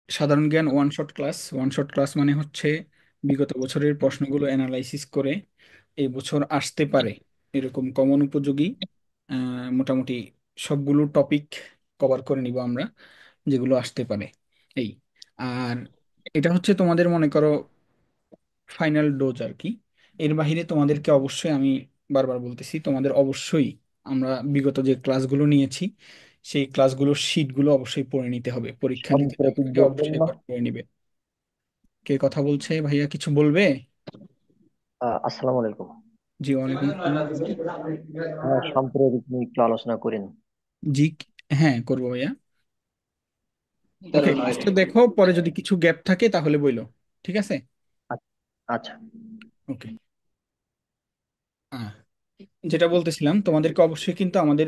সাধারণ জ্ঞান one shot class মানে হচ্ছে বিগত বছরের প্রশ্নগুলো অ্যানালাইসিস করে এই বছর আসতে পারে এরকম কমন উপযোগী মোটামুটি সবগুলো টপিক কভার করে নিব আমরা, যেগুলো আসতে পারে এই। আর এটা হচ্ছে তোমাদের মনে করো ফাইনাল ডোজ আর কি। এর বাইরে তোমাদেরকে অবশ্যই আমি বারবার বলতেছি, তোমাদের অবশ্যই আমরা বিগত যে ক্লাসগুলো নিয়েছি সেই ক্লাসগুলোর শিটগুলো অবশ্যই পড়ে নিতে হবে, পরীক্ষা নিতে যাওয়ার সাম্প্রতিক আগে বলবেন অবশ্যই না? একবার পড়ে নিবে। কে কথা বলছে ভাইয়া, কিছু বলবে? আসসালামু আলাইকুম। জি ওয়ালাইকুম আসসালাম। সাম্প্রতিক নিয়ে একটু আলোচনা করেন। জি, হ্যাঁ করবো ভাইয়া। ওকে, ক্লাসটা দেখো, পরে যদি কিছু গ্যাপ থাকে তাহলে বইলো, ঠিক আছে? আচ্ছা। আচ্ছা। ওকে। যেটা বলতেছিলাম, তোমাদেরকে অবশ্যই কিন্তু আমাদের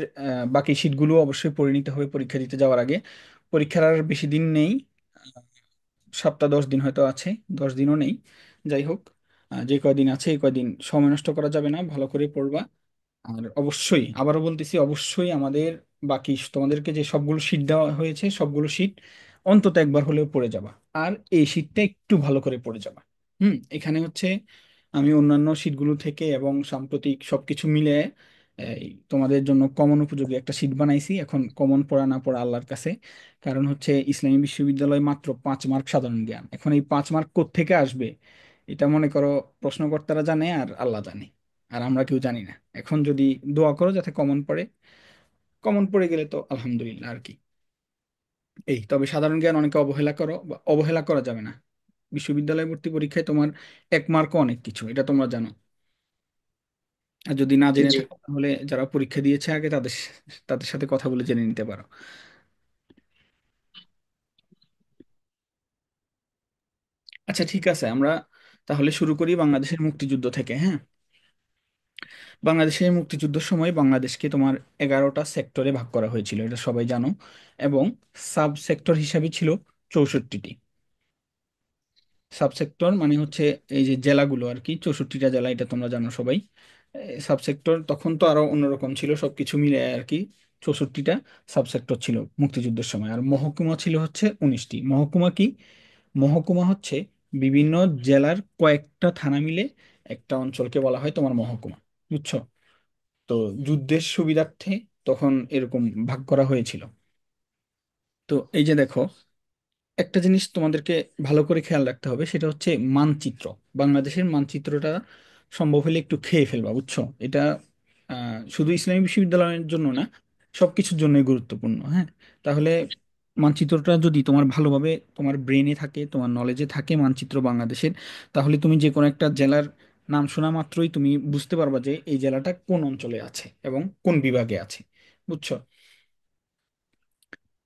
বাকি শীটগুলো অবশ্যই পড়ে নিতে হবে পরীক্ষা দিতে যাওয়ার আগে। পরীক্ষার আর বেশি দিন নেই, সপ্তাহ 10 দিন হয়তো আছে, 10 দিনও নেই। যাই হোক, যে কয়দিন আছে এই কয়দিন সময় নষ্ট করা যাবে না, ভালো করে পড়বা। আর অবশ্যই আবারও বলতেছি, অবশ্যই আমাদের বাকি তোমাদেরকে যে সবগুলো শীট দেওয়া হয়েছে সবগুলো শীট অন্তত একবার হলেও পড়ে যাবা। আর এই শীটটা একটু ভালো করে পড়ে যাবা। এখানে হচ্ছে আমি অন্যান্য শীটগুলো থেকে এবং সাম্প্রতিক সবকিছু মিলে এই তোমাদের জন্য কমন উপযোগী একটা শীট বানাইছি। এখন কমন পড়া না পড়া আল্লাহর কাছে। কারণ হচ্ছে ইসলামী বিশ্ববিদ্যালয় মাত্র 5 মার্ক সাধারণ জ্ঞান, এখন এই 5 মার্ক কোত্থেকে আসবে এটা মনে করো প্রশ্নকর্তারা জানে আর আল্লাহ জানে, আর আমরা কেউ জানি না। এখন যদি দোয়া করো যাতে কমন পড়ে, কমন পড়ে গেলে তো আলহামদুলিল্লাহ আর কি। এই তবে সাধারণ জ্ঞান অনেকে অবহেলা করো, বা অবহেলা করা যাবে না। বিশ্ববিদ্যালয় ভর্তি পরীক্ষায় তোমার 1 মার্কও অনেক কিছু, এটা তোমরা জানো। আর যদি না জি জেনে জি। থাকো তাহলে যারা পরীক্ষা দিয়েছে আগে তাদের তাদের সাথে কথা বলে জেনে নিতে পারো। আচ্ছা ঠিক আছে, আমরা তাহলে শুরু করি বাংলাদেশের মুক্তিযুদ্ধ থেকে, হ্যাঁ? বাংলাদেশের মুক্তিযুদ্ধের সময় বাংলাদেশকে তোমার 11টা সেক্টরে ভাগ করা হয়েছিল, এটা সবাই জানো। এবং সাব সেক্টর হিসাবে ছিল 64টি। সাবসেক্টর মানে হচ্ছে এই যে জেলাগুলো আর কি, 64টা জেলা, এটা তোমরা জানো সবাই। সাবসেক্টর তখন তো আরো অন্যরকম ছিল, সবকিছু মিলে আর কি 64টা সাবসেক্টর ছিল মুক্তিযুদ্ধের সময়। আর মহকুমা ছিল হচ্ছে 19টি। মহকুমা কি? মহকুমা হচ্ছে বিভিন্ন জেলার কয়েকটা থানা মিলে একটা অঞ্চলকে বলা হয় তোমার মহকুমা, বুঝছো? তো যুদ্ধের সুবিধার্থে তখন এরকম ভাগ করা হয়েছিল। তো এই যে দেখো, একটা জিনিস তোমাদেরকে ভালো করে খেয়াল রাখতে হবে, সেটা হচ্ছে মানচিত্র। বাংলাদেশের মানচিত্রটা সম্ভব হলে একটু খেয়ে ফেলবা, বুঝছো? এটা শুধু ইসলামী বিশ্ববিদ্যালয়ের জন্য না, সবকিছুর জন্যই গুরুত্বপূর্ণ, হ্যাঁ? তাহলে মানচিত্রটা যদি তোমার ভালোভাবে তোমার ব্রেনে থাকে, তোমার নলেজে থাকে মানচিত্র বাংলাদেশের, তাহলে তুমি যে কোনো একটা জেলার নাম শোনা মাত্রই তুমি বুঝতে পারবা যে এই জেলাটা কোন অঞ্চলে আছে এবং কোন বিভাগে আছে, বুঝছো?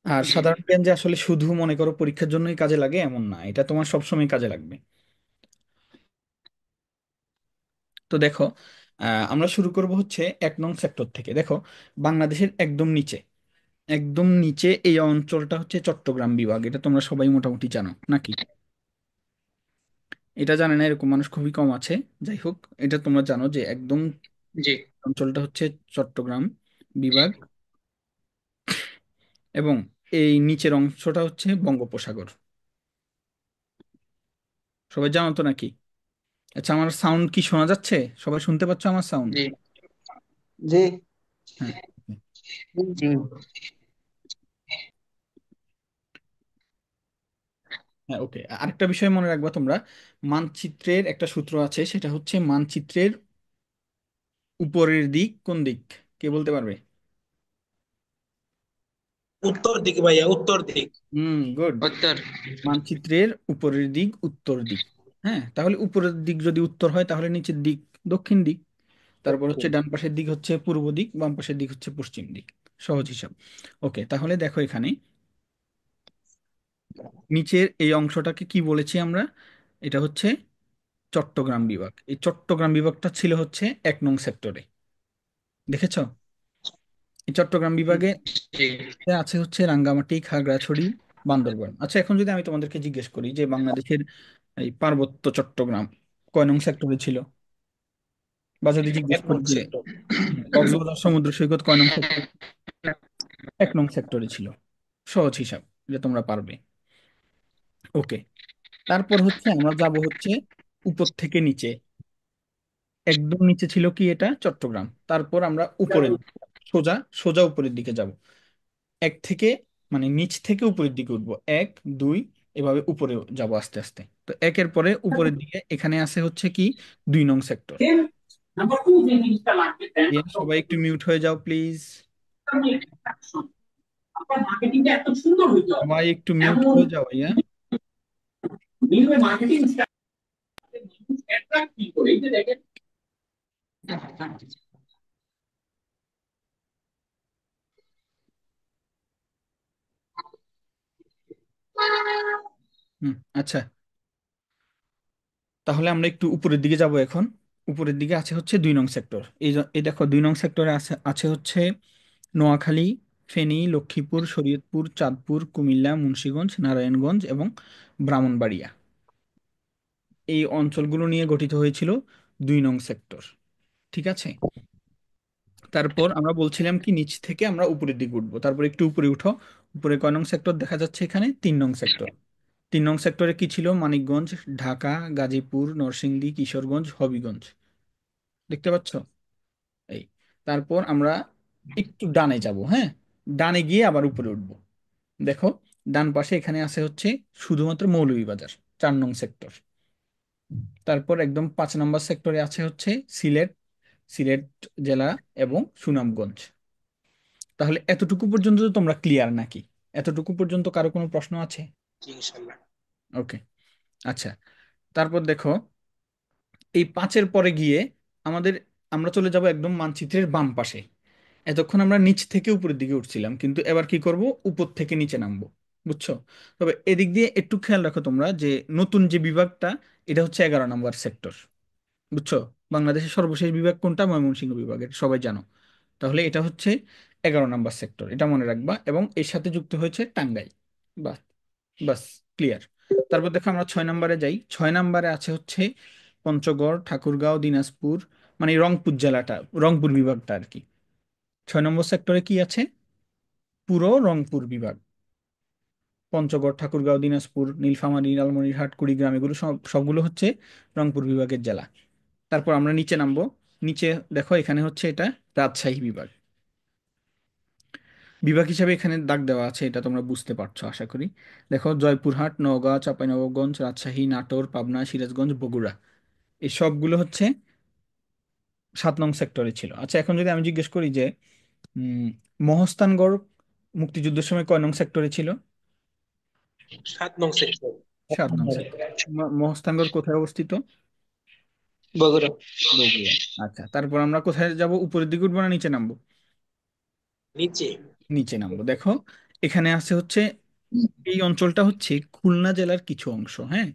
আর জি সাধারণ জ্ঞান যে আসলে শুধু মনে করো পরীক্ষার জন্যই কাজে লাগে এমন না, এটা তোমার সবসময় কাজে লাগবে। তো দেখো, আমরা শুরু করব হচ্ছে 1 নং সেক্টর থেকে। দেখো, বাংলাদেশের একদম নিচে, একদম নিচে এই অঞ্চলটা হচ্ছে চট্টগ্রাম বিভাগ, এটা তোমরা সবাই মোটামুটি জানো নাকি? এটা জানে না এরকম মানুষ খুবই কম আছে। যাই হোক, এটা তোমরা জানো যে একদম জি। অঞ্চলটা হচ্ছে চট্টগ্রাম বিভাগ। এবং এই নিচের অংশটা হচ্ছে বঙ্গোপসাগর, সবাই জানো তো নাকি? আচ্ছা, আমার সাউন্ড কি শোনা যাচ্ছে? সবাই শুনতে পাচ্ছ আমার সাউন্ড? জি জি। হ্যাঁ। জি। হ্যাঁ, ওকে। আরেকটা বিষয় মনে রাখবা তোমরা, মানচিত্রের একটা সূত্র আছে, সেটা হচ্ছে মানচিত্রের উপরের দিক কোন দিক, কে বলতে পারবে? উত্তর দিক ভাইয়া, উত্তর দিক। গুড। উত্তর। মানচিত্রের উপরের দিক উত্তর দিক। হ্যাঁ, তাহলে উপরের দিক যদি উত্তর হয় তাহলে নিচের দিক দক্ষিণ দিক। তারপর হচ্ছে দক্ষিণ। ডান পাশের দিক হচ্ছে পূর্ব দিক, বাম পাশের দিক হচ্ছে পশ্চিম দিক। সহজ হিসাব। ওকে, তাহলে দেখো এখানে নিচের এই অংশটাকে কি বলেছি আমরা? এটা হচ্ছে চট্টগ্রাম বিভাগ। এই চট্টগ্রাম বিভাগটা ছিল হচ্ছে 1 নং সেক্টরে, দেখেছো? এই চট্টগ্রাম বিভাগে জি। আছে হচ্ছে রাঙ্গামাটি, খাগড়াছড়ি, বান্দরবান। আচ্ছা, এখন যদি আমি তোমাদেরকে জিজ্ঞেস করি যে বাংলাদেশের এই পার্বত্য চট্টগ্রাম কয় নং সেক্টরে ছিল, বা যদি জিজ্ঞেস এক করি নং যে সেক্টর। কক্সবাজার সমুদ্র সৈকত কয় নং সেক্টর, 1 নং সেক্টরে ছিল। সহজ হিসাব, এটা তোমরা পারবে। ওকে, তারপর হচ্ছে আমরা যাব হচ্ছে উপর থেকে নিচে। একদম নিচে ছিল কি এটা চট্টগ্রাম, তারপর আমরা উপরে সোজা সোজা উপরের দিকে যাব। এক থেকে মানে নিচ থেকে উপরের দিকে উঠবো, এক, দুই, এভাবে উপরে যাব আস্তে আস্তে। তো একের পরে উপরের দিকে এখানে আছে হচ্ছে কি 2 নং সেক্টর। সবাই একটু মিউট হয়ে যাও প্লিজ। সবাই একটু মিউট হয়ে যাও ভাইয়া। হুম, আচ্ছা, তাহলে আমরা একটু উপরের দিকে যাব এখন। উপরের দিকে আছে হচ্ছে 2 নং সেক্টর। এই দেখো 2 নং সেক্টরে আছে আছে হচ্ছে নোয়াখালী, ফেনী, লক্ষ্মীপুর, শরীয়তপুর, চাঁদপুর, কুমিল্লা, মুন্সিগঞ্জ, নারায়ণগঞ্জ এবং ব্রাহ্মণবাড়িয়া। এই অঞ্চলগুলো নিয়ে গঠিত হয়েছিল 2 নং সেক্টর। ঠিক আছে, তারপর আমরা বলছিলাম কি নিচ থেকে আমরা উপরের দিকে উঠবো, তারপর একটু উপরে উঠো। উপরে কয় নং সেক্টর দেখা যাচ্ছে এখানে? 3 নং সেক্টর। 3 নং সেক্টরে কি ছিল? মানিকগঞ্জ, ঢাকা, গাজীপুর, নরসিংদী, কিশোরগঞ্জ, হবিগঞ্জ। দেখতে পাচ্ছ? এই, তারপর আমরা একটু ডানে যাব, হ্যাঁ, ডানে গিয়ে আবার উপরে উঠবো। দেখো ডান পাশে এখানে আছে হচ্ছে শুধুমাত্র মৌলভীবাজার, 4 নং সেক্টর। তারপর একদম 5 নম্বর সেক্টরে আছে হচ্ছে সিলেট, সিলেট জেলা এবং সুনামগঞ্জ। তাহলে এতটুকু পর্যন্ত তো তোমরা ক্লিয়ার নাকি? এতটুকু পর্যন্ত কারো কোনো প্রশ্ন আছে? ওকে, আচ্ছা, তারপর দেখো এই 5-এর পরে গিয়ে আমাদের, আমরা চলে যাব একদম মানচিত্রের বাম পাশে। এতক্ষণ আমরা নিচ থেকে উপরের দিকে উঠছিলাম, কিন্তু এবার কি করব? উপর থেকে নিচে নামবো। বুঝছো? তবে এদিক দিয়ে একটু খেয়াল রাখো তোমরা যে নতুন যে বিভাগটা, এটা হচ্ছে 11 নম্বর সেক্টর। বুঝছো? বাংলাদেশের সর্বশেষ বিভাগ কোনটা? ময়মনসিংহ বিভাগ, এটা সবাই জানো। তাহলে এটা হচ্ছে 11 নম্বর সেক্টর, এটা মনে রাখবা। এবং এর সাথে যুক্ত হয়েছে টাঙ্গাইল। বাস, বাস, ক্লিয়ার। তারপর দেখো আমরা 6 নম্বরে যাই। 6 নম্বরে আছে হচ্ছে পঞ্চগড়, ঠাকুরগাঁও, দিনাজপুর, মানে এই রংপুর জেলাটা, রংপুর বিভাগটা আর কি। 6 নম্বর সেক্টরে কি আছে? পুরো রংপুর বিভাগ। পঞ্চগড়, ঠাকুরগাঁও, দিনাজপুর, নীলফামারী, লালমনিরহাট, কুড়িগ্রাম, এগুলো সবগুলো হচ্ছে রংপুর বিভাগের জেলা। তারপর আমরা নিচে নামবো। নিচে দেখো এখানে হচ্ছে এটা রাজশাহী বিভাগ। বিভাগ হিসাবে এখানে দাগ দেওয়া আছে, এটা তোমরা বুঝতে পারছো আশা করি। দেখো জয়পুরহাট, নওগাঁ, চাঁপাইনবাবগঞ্জ, রাজশাহী, নাটোর, পাবনা, সিরাজগঞ্জ, বগুড়া, এই সবগুলো হচ্ছে 7 নং সেক্টরে ছিল। আচ্ছা, এখন যদি আমি জিজ্ঞেস করি যে উম, মহস্তানগড় মুক্তিযুদ্ধের সময় কয় নং সেক্টরে ছিল? 7 নং সেক্টর। 7 নং সেক্টর। মহস্তানগড় কোথায় অবস্থিত? বগুড়া। বগুড়া। আচ্ছা, তারপর আমরা কোথায় যাব? উপরের দিকে উঠবো না নিচে নামবো? নিচে। নিচে নামবো। দেখো এখানে আছে হচ্ছে, এই অঞ্চলটা হচ্ছে খুলনা জেলার কিছু অংশ, হ্যাঁ।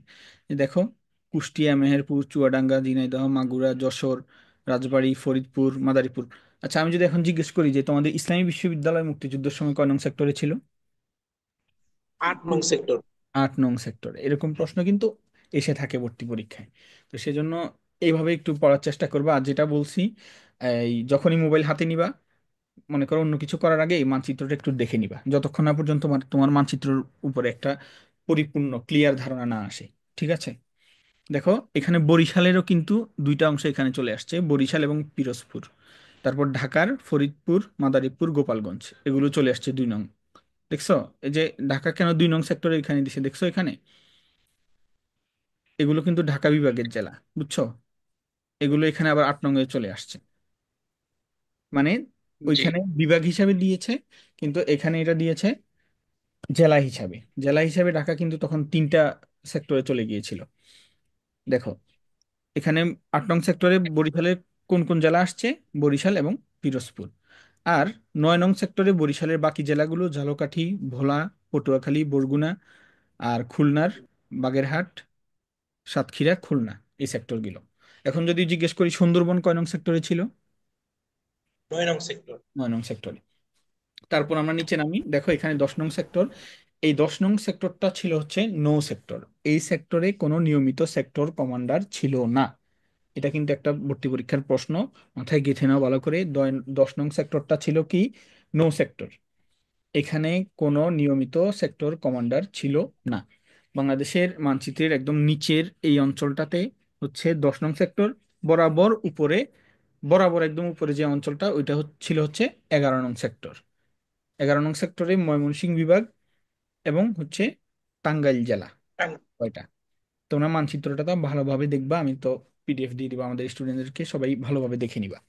এই দেখো কুষ্টিয়া, মেহেরপুর, চুয়াডাঙ্গা, ঝিনাইদহ, মাগুরা, যশোর, রাজবাড়ী, ফরিদপুর, মাদারীপুর। আচ্ছা, আমি যদি এখন জিজ্ঞেস করি যে তোমাদের ইসলামী বিশ্ববিদ্যালয় মুক্তিযুদ্ধের সময় কয় নং সেক্টরে ছিল? 8 নং সেক্টর। 8 নং সেক্টরে। এরকম প্রশ্ন কিন্তু এসে থাকে ভর্তি পরীক্ষায়। তো সেজন্য এইভাবে একটু পড়ার চেষ্টা করবা। আর যেটা বলছি, এই যখনই মোবাইল হাতে নিবা, মনে করো অন্য কিছু করার আগে এই মানচিত্রটা একটু দেখে নিবা, যতক্ষণ না পর্যন্ত তোমার তোমার মানচিত্রের উপরে একটা পরিপূর্ণ ক্লিয়ার ধারণা না আসে। ঠিক আছে, দেখো এখানে বরিশালেরও কিন্তু 2টা অংশ এখানে চলে আসছে, বরিশাল এবং পিরোজপুর। তারপর ঢাকার ফরিদপুর, মাদারীপুর, গোপালগঞ্জ, এগুলো চলে আসছে 2 নং। দেখছো? এই যে ঢাকা কেন 2 নং সেক্টরে এখানে দিছে, দেখছো এখানে? এগুলো কিন্তু ঢাকা বিভাগের জেলা। বুঝছো? এগুলো এখানে আবার 8 নং এ চলে আসছে। মানে জি। ওইখানে বিভাগ হিসাবে দিয়েছে, কিন্তু এখানে এটা দিয়েছে জেলা হিসাবে। জেলা হিসাবে ঢাকা কিন্তু তখন 3টা সেক্টরে চলে গিয়েছিল। দেখো এখানে 8 নং সেক্টরে বরিশালের কোন কোন জেলা আসছে? বরিশাল এবং পিরোজপুর। আর 9 নং সেক্টরে বরিশালের বাকি জেলাগুলো ঝালকাঠি, ভোলা, পটুয়াখালী, বরগুনা, আর খুলনার বাগেরহাট, সাতক্ষীরা, খুলনা, এই সেক্টরগুলো। এখন যদি জিজ্ঞেস করি সুন্দরবন কয় নং সেক্টরে ছিল? 9 নং সেক্টর। 9 নং সেক্টরে। তারপর আমরা নিচে নামি, দেখো এখানে 10 নং সেক্টর। এই 10 নং সেক্টরটা ছিল হচ্ছে নো সেক্টর। এই সেক্টরে কোনো নিয়মিত সেক্টর কমান্ডার ছিল না। এটা কিন্তু একটা ভর্তি পরীক্ষার প্রশ্ন, মাথায় গেঁথে নাও ভালো করে। 10 নং সেক্টরটা ছিল কি? No sector. এখানে কোনো নিয়মিত সেক্টর কমান্ডার ছিল না। বাংলাদেশের মানচিত্রের একদম নিচের এই অঞ্চলটাতে হচ্ছে 10 নং সেক্টর, বরাবর উপরে, বরাবর একদম উপরে যে অঞ্চলটা ওইটা ছিল হচ্ছে 11 নং সেক্টর। 11 নং সেক্টরে ময়মনসিংহ বিভাগ এবং হচ্ছে টাঙ্গাইল জেলা। কয়টা? তোমরা মানচিত্রটা তো ভালোভাবে দেখবা, আমি তো পিডিএফ দিয়ে দিবা আমাদের স্টুডেন্টদেরকে, সবাই ভালোভাবে দেখে নিবা।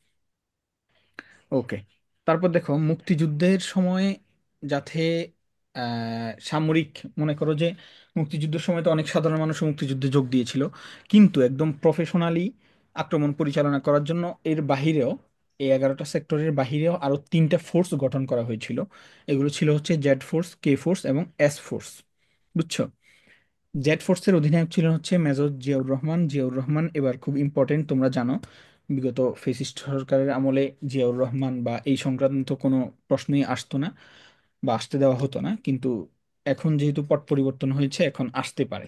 ওকে। তারপর দেখো মুক্তিযুদ্ধের সময় যাতে সামরিক, মনে করো যে মুক্তিযুদ্ধের সময় তো অনেক সাধারণ মানুষ মুক্তিযুদ্ধে যোগ দিয়েছিল, কিন্তু একদম প্রফেশনালি আক্রমণ পরিচালনা করার জন্য এর বাহিরেও, এই 11টা সেক্টরের বাহিরেও আরো 3টা ফোর্স গঠন করা হয়েছিল। এগুলো ছিল হচ্ছে জেড ফোর্স, কে ফোর্স এবং এস ফোর্স। বুঝছো? জেড ফোর্সের অধিনায়ক ছিলেন হচ্ছে মেজর জিয়াউর রহমান। জিয়াউর রহমান এবার খুব ইম্পর্টেন্ট, তোমরা জানো বিগত ফেসিস্ট সরকারের আমলে জিয়াউর রহমান বা এই সংক্রান্ত কোনো প্রশ্নই আসতো না বা আসতে দেওয়া হতো না, কিন্তু এখন যেহেতু পট পরিবর্তন হয়েছে এখন আসতে পারে।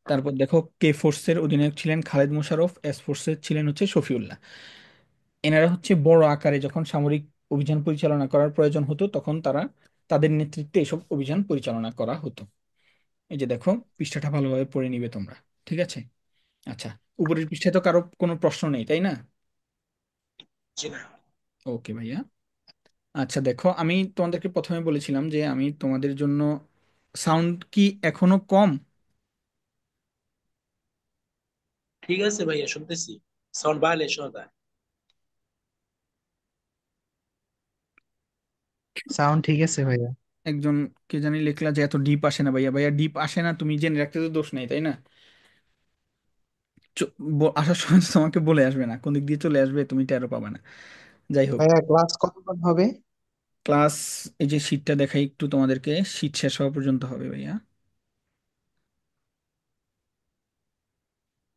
তারপর দেখো কে ফোর্সের অধিনায়ক ছিলেন খালেদ মোশাররফ, এস ফোর্সের ছিলেন হচ্ছে শফিউল্লাহ। এনারা হচ্ছে বড় আকারে যখন সামরিক অভিযান পরিচালনা করার প্রয়োজন হতো তখন তারা, তাদের নেতৃত্বে এসব অভিযান পরিচালনা করা হতো। এই যে দেখো, পৃষ্ঠাটা ভালোভাবে পড়ে নিবে তোমরা। ঠিক আছে? আচ্ছা, উপরের পৃষ্ঠায় তো কারো কোনো প্রশ্ন নেই, তাই না? জি না। ওকে ভাইয়া। আচ্ছা দেখো, আমি তোমাদেরকে প্রথমে বলেছিলাম যে আমি তোমাদের জন্য সাউন্ড কি এখনো কম? ঠিক আছে ভাইয়া, শুনতেছি। সাউন্ড বাড়লে শোনা যায়। সাউন্ড ঠিক আছে ভাইয়া। একজন কে জানি লিখলা যে এত ডিপ আসে না ভাইয়া। ভাইয়া ডিপ আসে না, তুমি জেনে রাখতে তো দোষ নেই, তাই না? আসার সময় তো তোমাকে বলে আসবে না, কোন দিক দিয়ে চলে আসবে তুমি টেরও পাবে না। যাই হোক, ভাইয়া ক্লাস কতক্ষণ হবে? ক্লাস, এই যে শীটটা দেখাই একটু তোমাদেরকে, শীট শেষ হওয়া পর্যন্ত হবে ভাইয়া।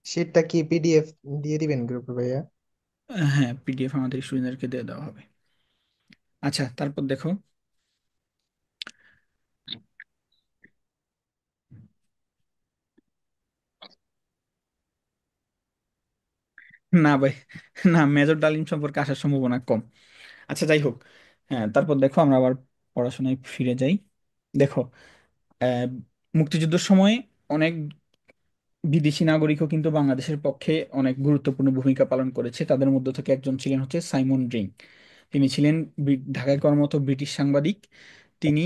শিটটা কি পিডিএফ দিয়ে দিবেন গ্রুপে ভাইয়া? হ্যাঁ, পিডিএফ আমাদের স্টুডেন্টদেরকে দিয়ে দেওয়া হবে। আচ্ছা তারপর দেখো, না ভাই, না, মেজর ডালিম সম্পর্কে আসার সম্ভাবনা কম। আচ্ছা যাই হোক, হ্যাঁ তারপর দেখো আমরা আবার পড়াশোনায় ফিরে যাই। দেখো, আহ, মুক্তিযুদ্ধের সময় অনেক বিদেশি নাগরিকও কিন্তু বাংলাদেশের পক্ষে অনেক গুরুত্বপূর্ণ ভূমিকা পালন করেছে। তাদের মধ্য থেকে একজন ছিলেন হচ্ছে সাইমন ড্রিং। তিনি ছিলেন ঢাকায় কর্মরত ব্রিটিশ সাংবাদিক। তিনি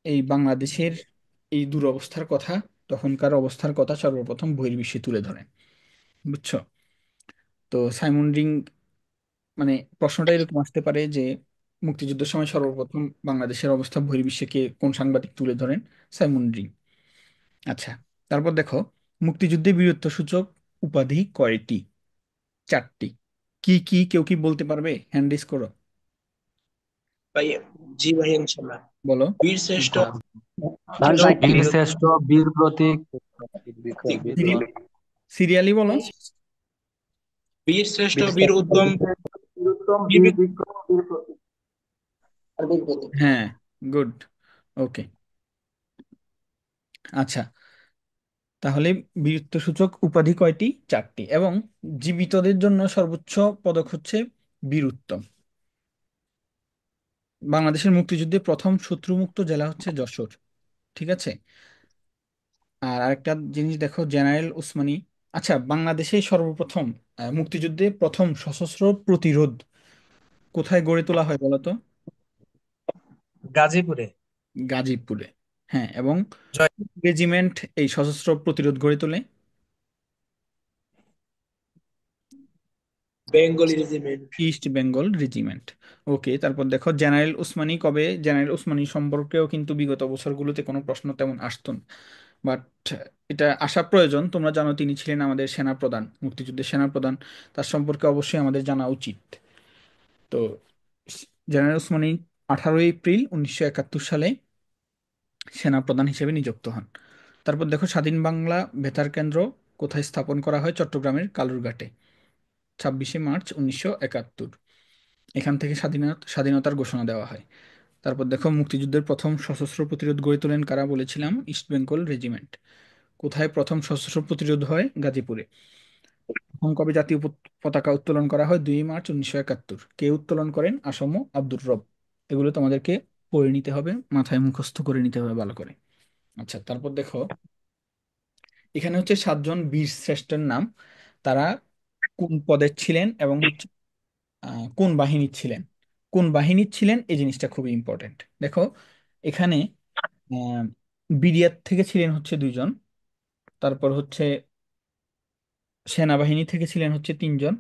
এই বাংলাদেশের এই দুরবস্থার কথা, তখনকার অবস্থার কথা সর্বপ্রথম বহির্বিশ্বে তুলে ধরেন। বুঝছো? তো সাইমন ড্রিং, মানে প্রশ্নটা এরকম আসতে পারে যে মুক্তিযুদ্ধের সময় সর্বপ্রথম বাংলাদেশের অবস্থা বহির্বিশ্বে কে, কোন সাংবাদিক তুলে ধরেন? Simon drink. আচ্ছা, তারপর দেখো, মুক্তিযুদ্ধে বীরত্বসূচক উপাধি কয়টি? 4টি। কি কি, কেউ কি বলতে পারবে? হ্যান্ড রেজ করো। ভাইয়া, জি ভাইয়া, ইনশাল্লাহ। বলো। বীর শ্রেষ্ঠ, ধান শ্রেষ্ঠ চারটি। বীর শ্রেষ্ঠ, বীর প্রতীক, প্রতীক বলতে হবে। সিরিয়ালি বলো। বীর শ্রেষ্ঠ, বীর বীর শ্রেষ্ঠ, উদ্যম, বীর উত্তম, বীর বীর বিক্রম, বিক্রম, বীর প্রতীক। আর বীর প্রতীক। হ্যাঁ, গুড। ওকে। আচ্ছা, তাহলে বীরত্বসূচক উপাধি কয়টি? 4টি। এবং জীবিতদের জন্য সর্বোচ্চ পদক হচ্ছে বীর উত্তম। বাংলাদেশের মুক্তিযুদ্ধে প্রথম শত্রুমুক্ত জেলা হচ্ছে যশোর। ঠিক আছে? আর আরেকটা জিনিস দেখো, জেনারেল উসমানী। আচ্ছা, বাংলাদেশে সর্বপ্রথম মুক্তিযুদ্ধে প্রথম সশস্ত্র প্রতিরোধ কোথায় গড়ে তোলা হয় বলো তো? গাজীপুরে। গাজীপুরে। হ্যাঁ, এবং জয়। রেজিমেন্ট এই সশস্ত্র প্রতিরোধ গড়ে তোলে? Bengali regiment. East Bengal regiment. Okay. তারপর দেখো, জেনারেল উসমানী কবে? জেনারেল উসমানী সম্পর্কেও কিন্তু বিগত বছরগুলোতে কোনো প্রশ্ন তেমন আসতো না, বাট এটা আসা প্রয়োজন। তোমরা জানো তিনি ছিলেন আমাদের সেনাপ্রধান, মুক্তিযুদ্ধের সেনাপ্রধান। তার সম্পর্কে অবশ্যই আমাদের জানা উচিত। তো জেনারেল উসমানী 18 এপ্রিল 1971 সালে সেনাপ্রধান হিসেবে নিযুক্ত হন। তারপর দেখো, স্বাধীন বাংলা বেতার কেন্দ্র কোথায় স্থাপন করা হয়? চট্টগ্রামের কালুরঘাটে, 26 মার্চ 1971। এখান থেকে স্বাধীনতার ঘোষণা দেওয়া হয়। তারপর দেখো, মুক্তিযুদ্ধের প্রথম সশস্ত্র প্রতিরোধ গড়ে তোলেন কারা বলেছিলাম? East Bengal regiment. কোথায় প্রথম সশস্ত্র প্রতিরোধ হয়? গাজীপুরে। প্রথম কবে জাতীয় পতাকা উত্তোলন করা হয়? 2 মার্চ 1971। কে উত্তোলন করেন? আসম আব্দুর রব। এগুলো তোমাদেরকে পড়ে নিতে হবে, মাথায় মুখস্থ করে নিতে হবে ভালো করে। আচ্ছা, তারপর দেখো এখানে হচ্ছে 7 জন বীর শ্রেষ্ঠের নাম। তারা কোন পদে ছিলেন এবং হচ্ছে কোন বাহিনীর ছিলেন। কোন বাহিনীর ছিলেন এই জিনিসটা খুবই ইম্পর্টেন্ট। দেখো এখানে আহ, বিডিআর থেকে ছিলেন হচ্ছে 2 জন। তারপর হচ্ছে সেনাবাহিনী থেকে ছিলেন হচ্ছে 3 জন,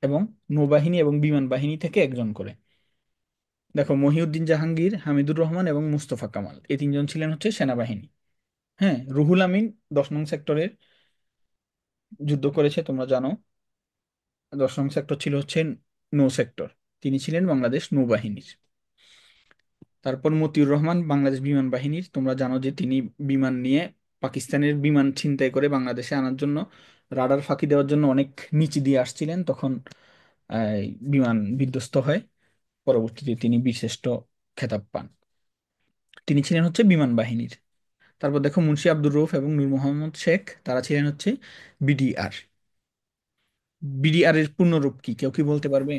এবং নৌবাহিনী এবং বিমান বাহিনী থেকে 1 জন করে। দেখো মহিউদ্দিন জাহাঙ্গীর, হামিদুর রহমান এবং মুস্তফা কামাল এই 3 জন ছিলেন হচ্ছে সেনাবাহিনী। হ্যাঁ, রুহুল আমিন 10 নং সেক্টরের যুদ্ধ করেছে তোমরা জানো। 10 নং সেক্টর ছিল হচ্ছে নৌ সেক্টর, তিনি ছিলেন বাংলাদেশ নৌবাহিনীর। তারপর মতিউর রহমান বাংলাদেশ বিমান বাহিনীর, তোমরা জানো যে তিনি বিমান নিয়ে পাকিস্তানের বিমান ছিনতাই করে বাংলাদেশে আনার জন্য রাডার ফাঁকি দেওয়ার জন্য অনেক নিচে দিয়ে আসছিলেন, তখন বিমান বিধ্বস্ত হয়। পরবর্তীতে তিনি বীরশ্রেষ্ঠ খেতাব পান। তিনি ছিলেন হচ্ছে বিমান বাহিনীর। তারপর দেখো মুন্সি আব্দুর রউফ এবং নূর মোহাম্মদ শেখ, তারা ছিলেন হচ্ছে বিডিআর। বিডিআর এর পূর্ণরূপ কি কেউ কি বলতে পারবে?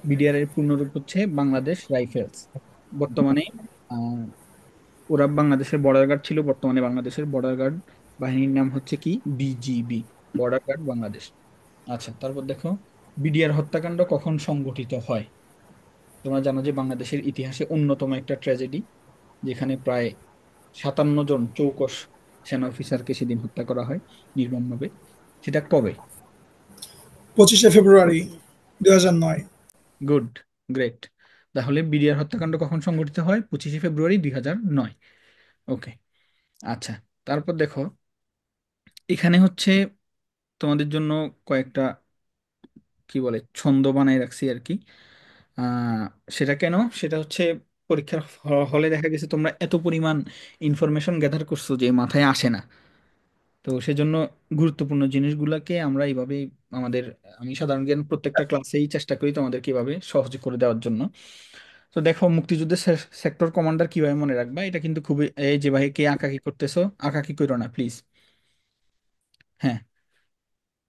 বিডিআর এর পূর্ণরূপ হচ্ছে বাংলাদেশ রাইফেলস। বর্তমানে আহ, ওরা বাংলাদেশের বর্ডার গার্ড ছিল, বর্তমানে বাংলাদেশের বর্ডার গার্ড বাহিনীর নাম হচ্ছে কি বিজিবি, বর্ডার গার্ড বাংলাদেশ। আচ্ছা, তারপর দেখো বিডিআর হত্যাকাণ্ড কখন সংঘটিত হয়। তোমরা জানো যে বাংলাদেশের ইতিহাসে অন্যতম একটা ট্র্যাজেডি, যেখানে প্রায় 57 জন চৌকস সেনা অফিসারকে সেদিন হত্যা করা হয় নির্মমভাবে। সেটা কবে? 25শে ফেব্রুয়ারি 2009। Good, great. তাহলে বিডিআর হত্যাকাণ্ড কখন সংঘটিত হয়? 25শে ফেব্রুয়ারি 2009। ওকে। আচ্ছা, তারপর দেখো এখানে হচ্ছে তোমাদের জন্য কয়েকটা কি বলে ছন্দ বানাই রাখছি আর কি। আহ সেটা কেন, সেটা হচ্ছে পরীক্ষার হলে দেখা গেছে তোমরা এত পরিমাণ ইনফরমেশন গ্যাদার করছো যে মাথায় আসে না। তো সেজন্য গুরুত্বপূর্ণ জিনিসগুলোকে আমরা এইভাবে আমাদের, আমি সাধারণ জ্ঞান প্রত্যেকটা ক্লাসেই চেষ্টা করি তোমাদেরকে এভাবে সহজ করে দেওয়ার জন্য। তো দেখো মুক্তিযুদ্ধের সেক্টর কমান্ডার কিভাবে মনে রাখবা, এটা কিন্তু খুবই, এই যে ভাই কে আঁকাকি করতেছো, আঁকাকি করো না প্লিজ। হ্যাঁ,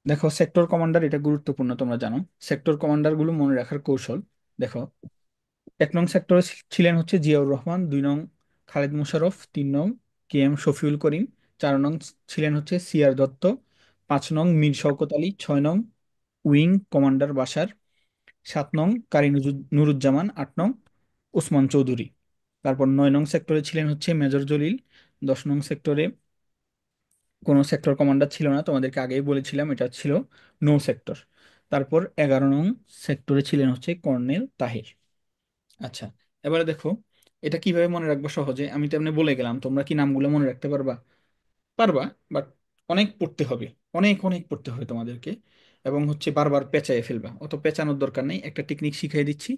দেখো সেক্টর কমান্ডার এটা গুরুত্বপূর্ণ, তোমরা জানো সেক্টর কমান্ডার গুলো মনে রাখার কৌশল। দেখো 1 নং সেক্টরে ছিলেন হচ্ছে জিয়াউর রহমান, 2 নং খালেদ মোশাররফ, 3 নং কেএম শফিউল করিম, 4 নং ছিলেন হচ্ছে সিআর দত্ত, 5 নং মীর শওকত আলী, 6 নং উইং কমান্ডার বাশার, 7 নং কারি নুরুজ্জামান, 8 নং ওসমান চৌধুরী। তারপর 9 নং সেক্টরে ছিলেন হচ্ছে মেজর জলিল। 10 নং সেক্টরে কোনো সেক্টর কমান্ডার ছিল না, তোমাদেরকে আগেই বলেছিলাম এটা ছিল নো সেক্টর। তারপর 11 নং সেক্টরে ছিলেন হচ্ছে কর্নেল তাহির। আচ্ছা, এবারে দেখো এটা কিভাবে মনে রাখবো সহজে, আমি তেমনি বলে গেলাম, তোমরা কি নামগুলো মনে রাখতে পারবা? পারবা, বাট অনেক পড়তে হবে, অনেক অনেক পড়তে হবে তোমাদেরকে, এবং হচ্ছে বারবার পেঁচায় ফেলবা। অত পেঁচানোর দরকার নেই, একটা টেকনিক শিখিয়ে দিচ্ছি,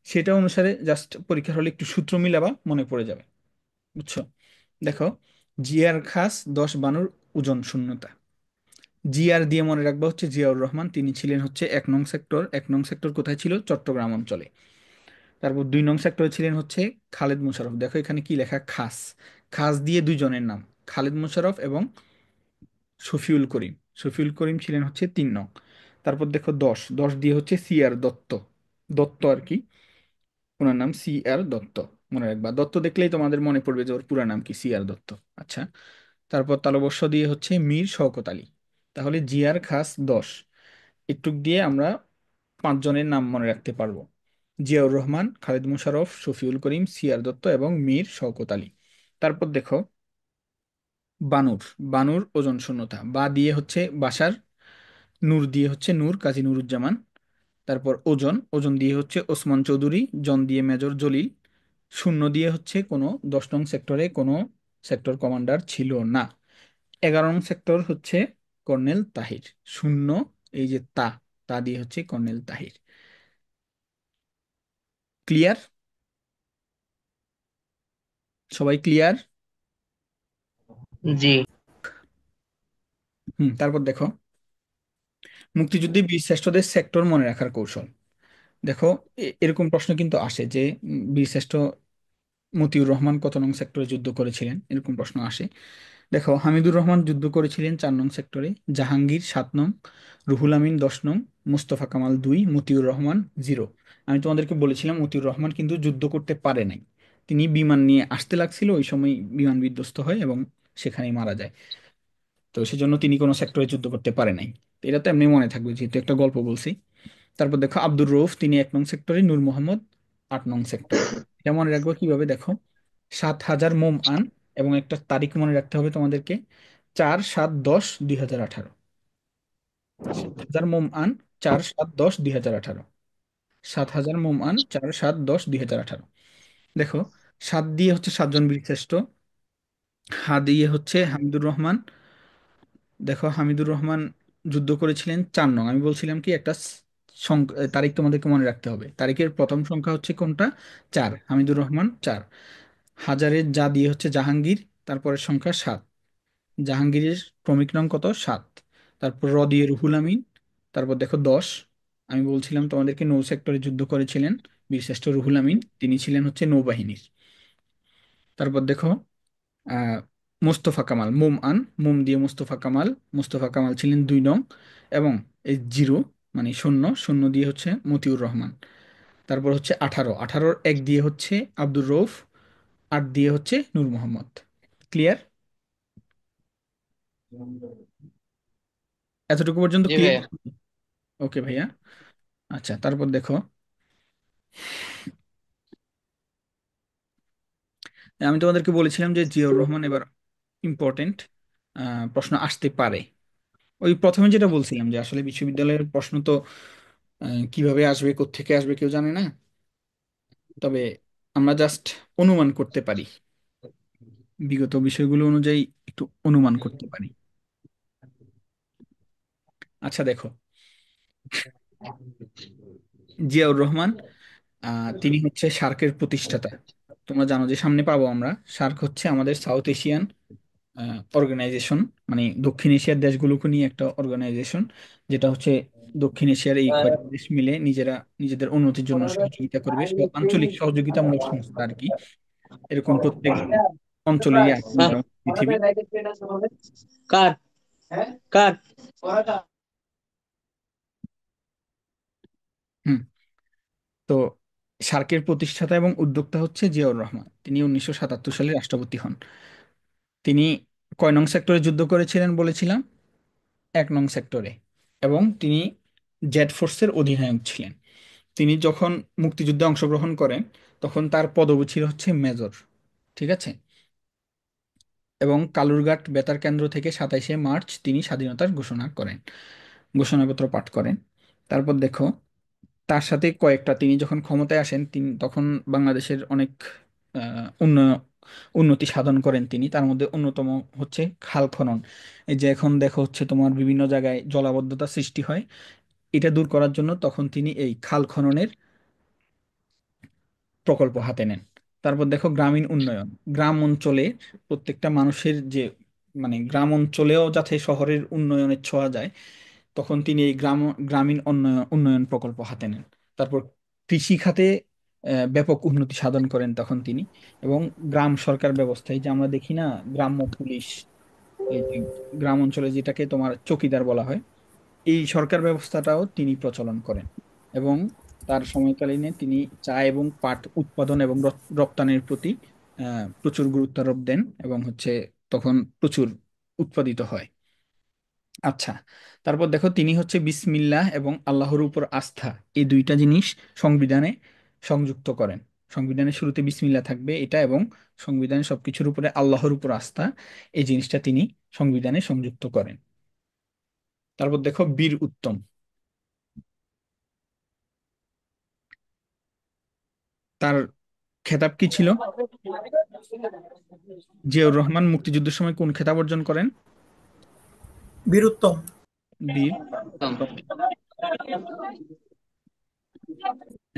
সেটা অনুসারে জাস্ট পরীক্ষার হলে একটু সূত্র মিলাবা, মনে পড়ে যাবে। বুঝছো? দেখো জিয়ার খাস 10 বানুর ওজন শূন্যতা। জিয়ার দিয়ে মনে রাখবা হচ্ছে জিয়াউর রহমান, তিনি ছিলেন হচ্ছে 1 নং সেক্টর। 1 নং সেক্টর কোথায় ছিল? চট্টগ্রাম অঞ্চলে। তারপর 2 নং সেক্টরে ছিলেন হচ্ছে খালেদ মোশাররফ। দেখো এখানে কি লেখা, খাস। খাস দিয়ে 2 জনের নাম, খালেদ মোশাররফ এবং শফিউল করিম। শফিউল করিম ছিলেন হচ্ছে 3 নং। তারপর দেখো 10, 10 দিয়ে হচ্ছে সিআর দত্ত। দত্ত আর কি, ওনার নাম সিআর দত্ত। মনে রাখবা, দত্ত দেখলেই তোমাদের মনে পড়বে যে ওর পুরা নাম কি, সিআর দত্ত। আচ্ছা, তারপর তালবস্য দিয়ে হচ্ছে মীর শওকত আলী। তাহলে জিয়ার খাস 10, একটুক দিয়ে আমরা 5 জনের নাম মনে রাখতে পারবো: জিয়াউর রহমান, খালিদ মোশাররফ, শফিউল করিম, সিআর দত্ত এবং মীর শওকত আলী। তারপর দেখো বানুর, বানুর ওজন শূন্যতা। বা দিয়ে হচ্ছে বাশার, নূর দিয়ে হচ্ছে নূর কাজী নুরুজ্জামান। তারপর ওজন, ওজন দিয়ে হচ্ছে ওসমান চৌধুরী, জন দিয়ে মেজর জলিল। শূন্য দিয়ে হচ্ছে কোনো 10 নং সেক্টরে কোনো সেক্টর কমান্ডার ছিল না। 11 নং সেক্টর হচ্ছে কর্নেল তাহির। শূন্য, এই যে তা, তা দিয়ে হচ্ছে কর্নেল তাহির। ক্লিয়ার? সবাই ক্লিয়ার? জি। হুম, তারপর দেখো মুক্তিযুদ্ধে বীর শ্রেষ্ঠদের সেক্টর মনে রাখার কৌশল। দেখো এরকম প্রশ্ন কিন্তু আসে যে বীরশ্রেষ্ঠ মতিউর রহমান কত নং সেক্টরে যুদ্ধ করেছিলেন, এরকম প্রশ্ন আসে। দেখো হামিদুর রহমান যুদ্ধ করেছিলেন 4 নং সেক্টরে, জাহাঙ্গীর 7 নং, রুহুল আমিন 10 নং, মুস্তফা কামাল 2, মতিউর রহমান 0। আমি তোমাদেরকে বলেছিলাম মতিউর রহমান কিন্তু যুদ্ধ করতে পারে নাই, তিনি বিমান নিয়ে আসতে লাগছিল, ওই সময় বিমান বিধ্বস্ত হয় এবং সেখানেই মারা যায়। তো সেজন্য তিনি কোনো সেক্টরে যুদ্ধ করতে পারে নাই। তো এটা তো এমনি মনে থাকবে যেহেতু একটা গল্প বলছি। তারপর দেখো আব্দুর রউফ, তিনি 1 নং সেক্টরে, নূর মোহাম্মদ 8 নং সেক্টরে। এটা মনে রাখবো কিভাবে, দেখো 7,000 মোম আন, এবং একটা তারিখ মনে রাখতে হবে তোমাদেরকে, 4/7/10/2018। 7,000 মোম আন, 4/7/10/2018। 7,000 মোম আন, 4/7/10/2018। দেখো, 7 দিয়ে হচ্ছে 7 জন বীরশ্রেষ্ঠ, হা দিয়ে হচ্ছে হামিদুর রহমান। দেখো হামিদুর রহমান যুদ্ধ করেছিলেন 4 নং। আমি বলছিলাম কি একটা তারিখ তোমাদেরকে মনে রাখতে হবে। তারিখের প্রথম সংখ্যা হচ্ছে কোনটা? 4। হামিদুর রহমান 4। হাজারের যা দিয়ে হচ্ছে জাহাঙ্গীর, তারপরের সংখ্যা 7। জাহাঙ্গীরের ক্রমিক নাম কত? 7। তারপর র দিয়ে রুহুল আমিন। তারপর দেখো 10। আমি বলছিলাম তোমাদেরকে নৌ সেক্টরে যুদ্ধ করেছিলেন বীরশ্রেষ্ঠ রুহুল আমিন, তিনি ছিলেন হচ্ছে নৌবাহিনীর। তারপর দেখো আহ মোস্তফা কামাল, মোম আন, মোম দিয়ে মোস্তফা কামাল। মোস্তফা কামাল ছিলেন 2 নং। এবং এই জিরো মানে শূন্য, শূন্য দিয়ে হচ্ছে মতিউর রহমান। তারপর হচ্ছে 18, 18-র 1 দিয়ে হচ্ছে আব্দুর রউফ, 8 দিয়ে হচ্ছে নূর মোহাম্মদ। ক্লিয়ার? এতটুকু পর্যন্ত জি ক্লিয়ার? ভাইয়া। ওকে ভাইয়া। আচ্ছা, তারপর দেখো, আমি তোমাদেরকে বলেছিলাম যে জিয়াউর রহমান এবার ইম্পর্টেন্ট প্রশ্ন আসতে পারে। ওই প্রথমে যেটা বলছিলাম যে আসলে বিশ্ববিদ্যালয়ের প্রশ্ন তো কিভাবে আসবে, কোত্থেকে আসবে কেউ জানে না। তবে আমরা জাস্ট অনুমান করতে পারি, বিগত বিষয়গুলো অনুযায়ী একটু অনুমান করতে পারি। আচ্ছা দেখো, জিয়াউর রহমান তিনি হচ্ছে সার্কের প্রতিষ্ঠাতা। তোমরা জানো যে সামনে পাবো আমরা, সার্ক হচ্ছে আমাদের সাউথ এশিয়ান অর্গানাইজেশন, মানে দক্ষিণ এশিয়ার দেশগুলোকে নিয়ে একটা অর্গানাইজেশন, যেটা হচ্ছে দক্ষিণ এশিয়ার এই কয়টা দেশ মিলে নিজেরা নিজেদের উন্নতির জন্য সহযোগিতা করবে, আঞ্চলিক সহযোগিতামূলক সংস্থা আর কি। এরকম প্রত্যেক অঞ্চলেরই আছে হ্যাঁ। মোটামুটি পৃথিবী। কাট কাট। হুম। তো সার্কের প্রতিষ্ঠাতা এবং উদ্যোক্তা হচ্ছে জিয়াউর রহমান, তিনি 1977 সালে রাষ্ট্রপতি হন। তিনি কয় নং সেক্টরে যুদ্ধ করেছিলেন বলেছিলাম? 1 নং সেক্টরে। এবং তিনি জেড ফোর্সের অধিনায়ক ছিলেন। তিনি যখন মুক্তিযুদ্ধে অংশগ্রহণ করেন তখন তার পদবি ছিল হচ্ছে মেজর। ঠিক আছে? এবং কালুরঘাট বেতার কেন্দ্র থেকে 27শে মার্চ তিনি স্বাধীনতার ঘোষণা করেন, ঘোষণাপত্র পাঠ করেন। তারপর দেখো, তার সাথে কয়েকটা, তিনি যখন ক্ষমতায় আসেন তিনি তখন বাংলাদেশের অনেক উন্নতি সাধন করেন তিনি। তার মধ্যে অন্যতম হচ্ছে খাল খনন। এই যে এখন দেখো হচ্ছে তোমার বিভিন্ন জায়গায় জলাবদ্ধতা সৃষ্টি হয়, এটা দূর করার জন্য তখন তিনি এই খাল খননের প্রকল্প হাতে নেন। তারপর দেখো গ্রামীণ উন্নয়ন, গ্রাম অঞ্চলে প্রত্যেকটা মানুষের যে, মানে গ্রাম অঞ্চলেও যাতে শহরের উন্নয়নের ছোঁয়া যায়, তখন তিনি এই গ্রামীণ উন্নয়ন উন্নয়ন প্রকল্প হাতে নেন। তারপর কৃষি খাতে ব্যাপক উন্নতি সাধন করেন তখন তিনি। এবং গ্রাম সরকার ব্যবস্থায় যে আমরা দেখি না, গ্রাম্য পুলিশ, এই যে গ্রাম অঞ্চলে যেটাকে তোমার চকিদার বলা হয়, এই সরকার ব্যবস্থাটাও তিনি প্রচলন করেন। এবং তার সময়কালীনে তিনি চা এবং পাট উৎপাদন এবং রপ্তানির প্রতি প্রচুর গুরুত্ব আরোপ দেন, এবং হচ্ছে তখন প্রচুর উৎপাদিত হয়। আচ্ছা, তারপর দেখো তিনি হচ্ছে বিসমিল্লাহ এবং আল্লাহর উপর আস্থা, এই দুইটা জিনিস সংবিধানে সংযুক্ত করেন। সংবিধানের শুরুতে বিসমিল্লাহ থাকবে এটা, এবং সংবিধানের সবকিছুর উপরে আল্লাহর উপর আস্থা, এই জিনিসটা তিনি সংবিধানে সংযুক্ত করেন। তারপর দেখো বীর উত্তম, তার খেতাব কি ছিল? জিয়াউর রহমান মুক্তিযুদ্ধের সময় কোন খেতাব অর্জন করেন? বীরুত্তম। বীর উত্তম।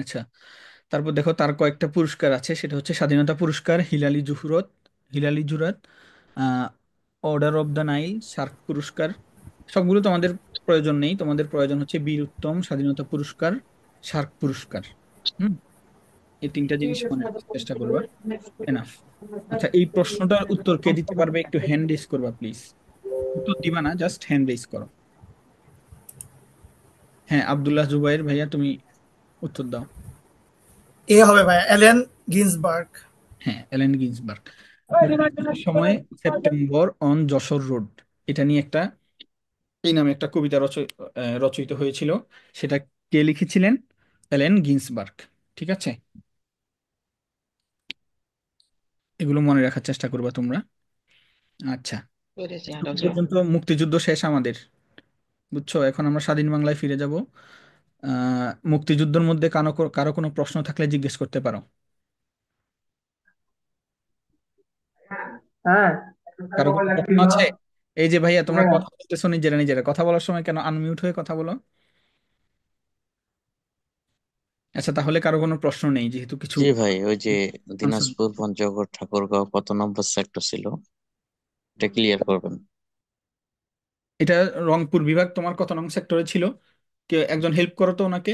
আচ্ছা, তারপর দেখো তার কয়েকটা পুরস্কার আছে, সেটা হচ্ছে স্বাধীনতা পুরস্কার, Hilali Juraat, Hilali Juraat, ah order of the Nile, SAARC পুরস্কার। সবগুলো তোমাদের প্রয়োজন নেই, তোমাদের প্রয়োজন হচ্ছে বীর উত্তম, স্বাধীনতা পুরস্কার, সার্ক পুরস্কার। হুম। এই 3টা জিনিস মনে রাখার চেষ্টা করবা। এনাফ। আচ্ছা, এই প্রশ্নটার উত্তর কে দিতে পারবে একটু হ্যান্ড রেজ করবা প্লিজ। উত্তর দিবা না, জাস্ট হ্যান্ড রেজ করো। হ্যাঁ, আব্দুল্লাহ জুবাইর ভাইয়া, তুমি উত্তর দাও। এ হবে ভাইয়া, অ্যালেন গিন্সবার্গ। হ্যাঁ, এলেন গিন্সবার্গ। মুক্তিযুদ্ধের সময় সেপ্টেম্বর অন যশোর রোড, এটা নিয়ে একটা, এই নামে একটা কবিতা রচিত হয়েছিল। সেটা কে লিখেছিলেন? এলেন গিন্সবার্গ। ঠিক আছে, এগুলো মনে রাখার চেষ্টা করবা তোমরা। আচ্ছা, এতটুকু পর্যন্ত মুক্তিযুদ্ধ শেষ আমাদের, বুঝছো? এখন আমরা স্বাধীন বাংলায় ফিরে যাব। মুক্তিযুদ্ধের মধ্যে কারো কারো কোনো প্রশ্ন থাকলে জিজ্ঞেস করতে পারো। হ্যাঁ কারো কোনো প্রশ্ন আছে? এই যে ভাইয়া, তোমরা কথা বলতেছো নিজেরা নিজেরা, কথা বলার সময় কেন আনমিউট হয়ে কথা বলো? আচ্ছা, তাহলে কারো কোনো প্রশ্ন নেই, যেহেতু কিছু জি ভাই, ওই যে আনসার। দিনাজপুর, পঞ্চগড়, ঠাকুরগাঁও কত নম্বর সেক্টর ছিল, এটা ক্লিয়ার করবেন। এটা রংপুর বিভাগ তোমার কত নং সেক্টরে ছিল? কে একজন হেল্প করো তো ওনাকে।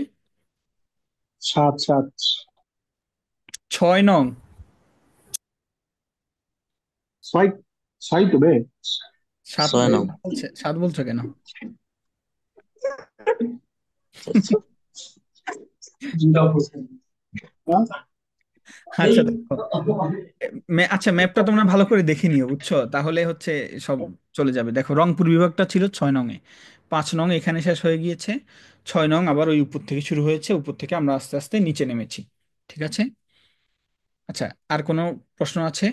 7 7। 6 নং। ছয়, ছয় তো বে। 7 ছয় নং। বলছে, 7 বলছো কেন? আচ্ছা, আচ্ছা দেখো, আচ্ছা ম্যাপটা তোমরা ভালো করে দেখে নিও, বুঝছো? তাহলে হচ্ছে সব চলে যাবে। দেখো, রংপুর বিভাগটা ছিল 6 নং এ, 5 নং এখানে শেষ হয়ে গিয়েছে, 6 নং আবার ওই উপর থেকে শুরু হয়েছে, উপর থেকে আমরা আস্তে আস্তে নিচে নেমেছি। ঠিক আছে। আচ্ছা, আর কোনো প্রশ্ন আছে?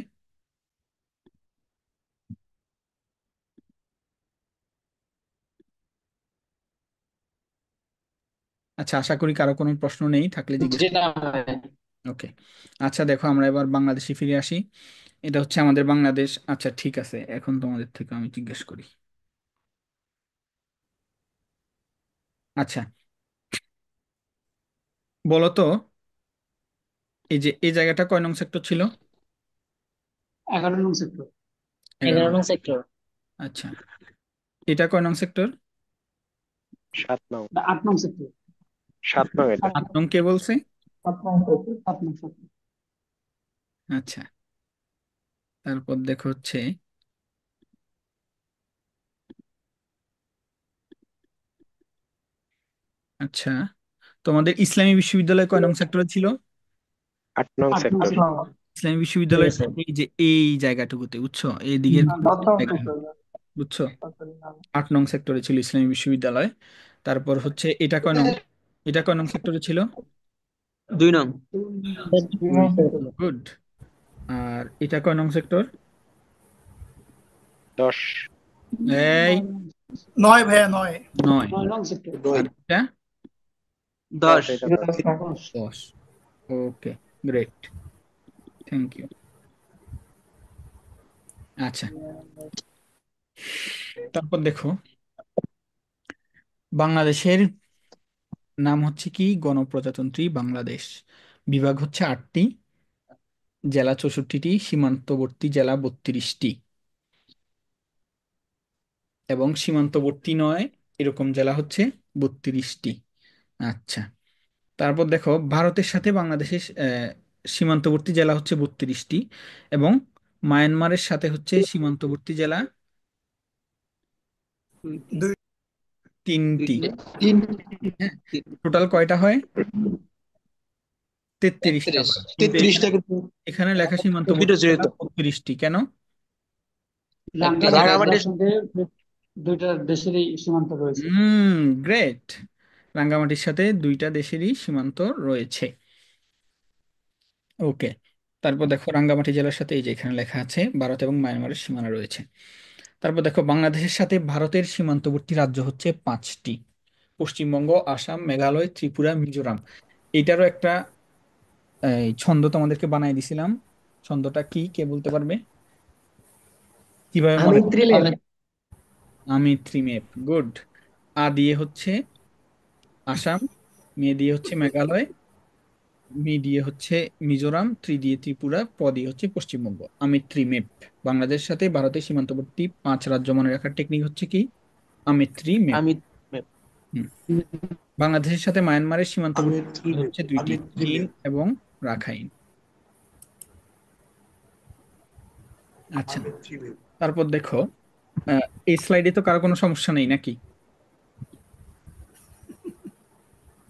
আচ্ছা, আশা করি কারো কোনো প্রশ্ন নেই, থাকলে জিজ্ঞেস। জি না ভাই। ওকে। আচ্ছা দেখো, আমরা এবার বাংলাদেশে ফিরে আসি। এটা হচ্ছে আমাদের বাংলাদেশ। আচ্ছা ঠিক আছে, এখন তোমাদের থেকে আমি জিজ্ঞেস করি। আচ্ছা, বলো তো, এই যে এই জায়গাটা কয় নং সেক্টর ছিল? 11 নং সেক্টর। 11 নং। 11 নং সেক্টর। আচ্ছা, এটা কয় নং সেক্টর? 7 নং। 8 নং সেক্টর। 7 নং এটা। 8 নং কে বলছে? 7 নং সেক্টর। আচ্ছা, তারপর দেখো হচ্ছে, আচ্ছা তোমাদের ইসলামী বিশ্ববিদ্যালয় কয় নং সেক্টরে ছিল? 8 নং 8 নং সেক্টর। সেক্টর। ইসলামী ঠিক বিশ্ববিদ্যালয় আছে। এই যে এই জায়গাটুকুতে, বুঝছো? এই দিকের জায়গা, বুঝছো? 8 নং সেক্টরে ছিল ইসলামী বিশ্ববিদ্যালয়। তারপর হচ্ছে এটা কয় নং, এটা কয় নং সেক্টরে ছিল? 2 নং। গুড। আর এটা কয় নং সেক্টর? 10। এই 9 ভাইয়া, 9। 9। 9 নং সেক্টর। আর এটা 10 10। এটা 10। 10। ওকে, গ্রেট, থ্যাংক ইউ। আচ্ছা, তারপর দেখো, বাংলাদেশের নাম হচ্ছে কি? গণপ্রজাতন্ত্রী বাংলাদেশ। বিভাগ হচ্ছে 8টি, জেলা 64টি, সীমান্তবর্তী জেলা 32টি, এবং সীমান্তবর্তী নয় এরকম জেলা হচ্ছে 32টি। আচ্ছা, তারপর দেখো, ভারতের সাথে বাংলাদেশের সীমান্তবর্তী জেলা হচ্ছে 32টি, এবং মায়ানমারের সাথে হচ্ছে সীমান্তবর্তী জেলা দুই। 3টি। তিন। হ্যাঁ, টোটাল কয়টা হয়? 33টা হয়, কিন্তু 33টা কিন্তু এখানে লেখা দুটো সীমান্তবর্তী জেলা যেহেতু 32টি কেন? রাঙ্গামাটির রাঙামাটির সঙ্গে দুইটা দেশেরই সীমান্ত রয়েছে। গ্রেট। রাঙ্গামাটির সাথে দুইটা দেশেরই সীমান্ত রয়েছে। ওকে। তারপর দেখো, রাঙ্গামাটি জেলার সাথে এই যে এখানে লেখা আছে ভারত এবং মায়ানমারের সীমানা রয়েছে। তারপর দেখো, বাংলাদেশের সাথে ভারতের সীমান্তবর্তী রাজ্য হচ্ছে 5টি: পশ্চিমবঙ্গ, আসাম, মেঘালয়, ত্রিপুরা, মিজোরাম। এটারও একটা ছন্দ তোমাদেরকে বানাই দিছিলাম। ছন্দটা কি, কে বলতে পারবে? কিভাবে মনে? আমি ত্রিলেপ। আমি ত্রিমেপ, গুড। আ দিয়ে হচ্ছে আসাম, মে দিয়ে হচ্ছে মেঘালয়, মি দিয়ে হচ্ছে মিজোরাম, ত্রি দিয়ে ত্রিপুরা, প দিয়ে হচ্ছে পশ্চিমবঙ্গ। আমি ত্রিমেপ। বাংলাদেশের সাথে ভারতের সীমান্তবর্তী 5 রাজ্য মনে রাখার টেকনিক হচ্ছে কি? আমিত্রি ম্যাপ। আমি বাংলাদেশের সাথে মায়ানমারের সীমান্তবর্তী রাজ্য হচ্ছে 2টি: আমি চীন ত্রিলেপ। এবং রাখাইন। আচ্ছা, তারপর দেখো, এই স্লাইডে তো কারো কোনো সমস্যা নেই নাকি?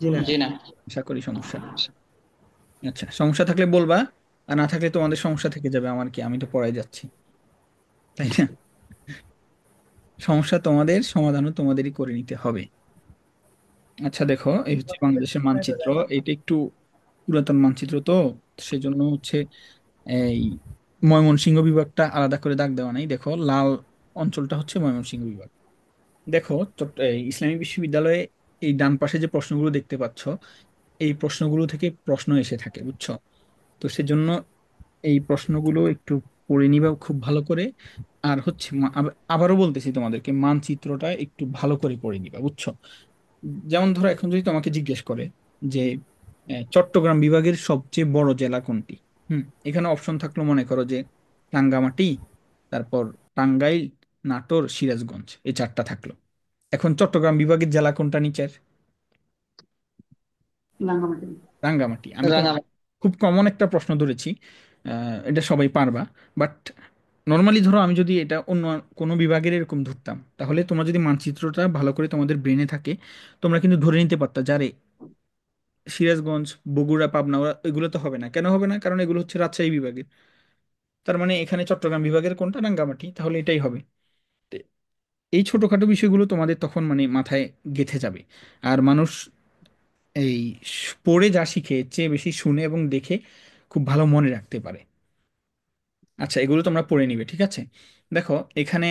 জি না। আশা করি সমস্যা নেই। আচ্ছা, সমস্যা থাকলে বলবা। আর না থাকলে তোমাদের সমস্যা থেকে যাবে, আমার কি, আমি তো পড়াই যাচ্ছি, তাই না? সমস্যা তোমাদের, সমাধানও তোমাদেরই করে নিতে হবে। আচ্ছা দেখো, এই হচ্ছে বাংলাদেশের মানচিত্র। এটা একটু পুরাতন মানচিত্র তো, সেজন্য হচ্ছে এই ময়মনসিংহ বিভাগটা আলাদা করে দাগ দেওয়া নাই। দেখো লাল অঞ্চলটা হচ্ছে ময়মনসিংহ বিভাগ। দেখো এই ইসলামী বিশ্ববিদ্যালয়ে এই ডান পাশে যে প্রশ্নগুলো দেখতে পাচ্ছ, এই প্রশ্নগুলো থেকে প্রশ্ন এসে থাকে, বুঝছো? তো সেজন্য এই প্রশ্নগুলো একটু পড়ে নিবা খুব ভালো করে। আর হচ্ছে আবারও বলতেছি তোমাদেরকে, মানচিত্রটা একটু ভালো করে পড়ে নিবা, বুঝছো? যেমন ধরো এখন যদি তোমাকে জিজ্ঞেস করে যে চট্টগ্রাম বিভাগের সবচেয়ে বড় জেলা কোনটি, এখানে অপশন থাকলো, মনে করো যে রাঙ্গামাটি, তারপর টাঙ্গাইল, নাটোর, সিরাজগঞ্জ, এই চারটা থাকলো। এখন চট্টগ্রাম বিভাগের জেলা কোনটা নিচের? রাঙ্গামাটি। রাঙ্গামাটি। আমি তো খুব কমন একটা প্রশ্ন ধরেছি, এটা সবাই পারবা। বাট নর্মালি ধরো আমি যদি এটা অন্য কোনো বিভাগের এরকম ধরতাম, তাহলে তোমরা যদি মানচিত্রটা ভালো করে তোমাদের ব্রেনে থাকে, তোমরা কিন্তু ধরে নিতে পারতা যারে সিরাজগঞ্জ, বগুড়া, পাবনা, এগুলো তো হবে না। কেন হবে না? কারণ এগুলো হচ্ছে রাজশাহী বিভাগের। তার মানে এখানে চট্টগ্রাম বিভাগের কোনটা? রাঙ্গামাটি, তাহলে এটাই হবে। তো এই ছোটখাটো বিষয়গুলো তোমাদের তখন মানে মাথায় গেঁথে যাবে। আর মানুষ এই পড়ে যা শিখে, এর চেয়ে বেশি শুনে এবং দেখে খুব ভালো মনে রাখতে পারে। আচ্ছা, এগুলো তোমরা পড়ে নিবে, ঠিক আছে? দেখো এখানে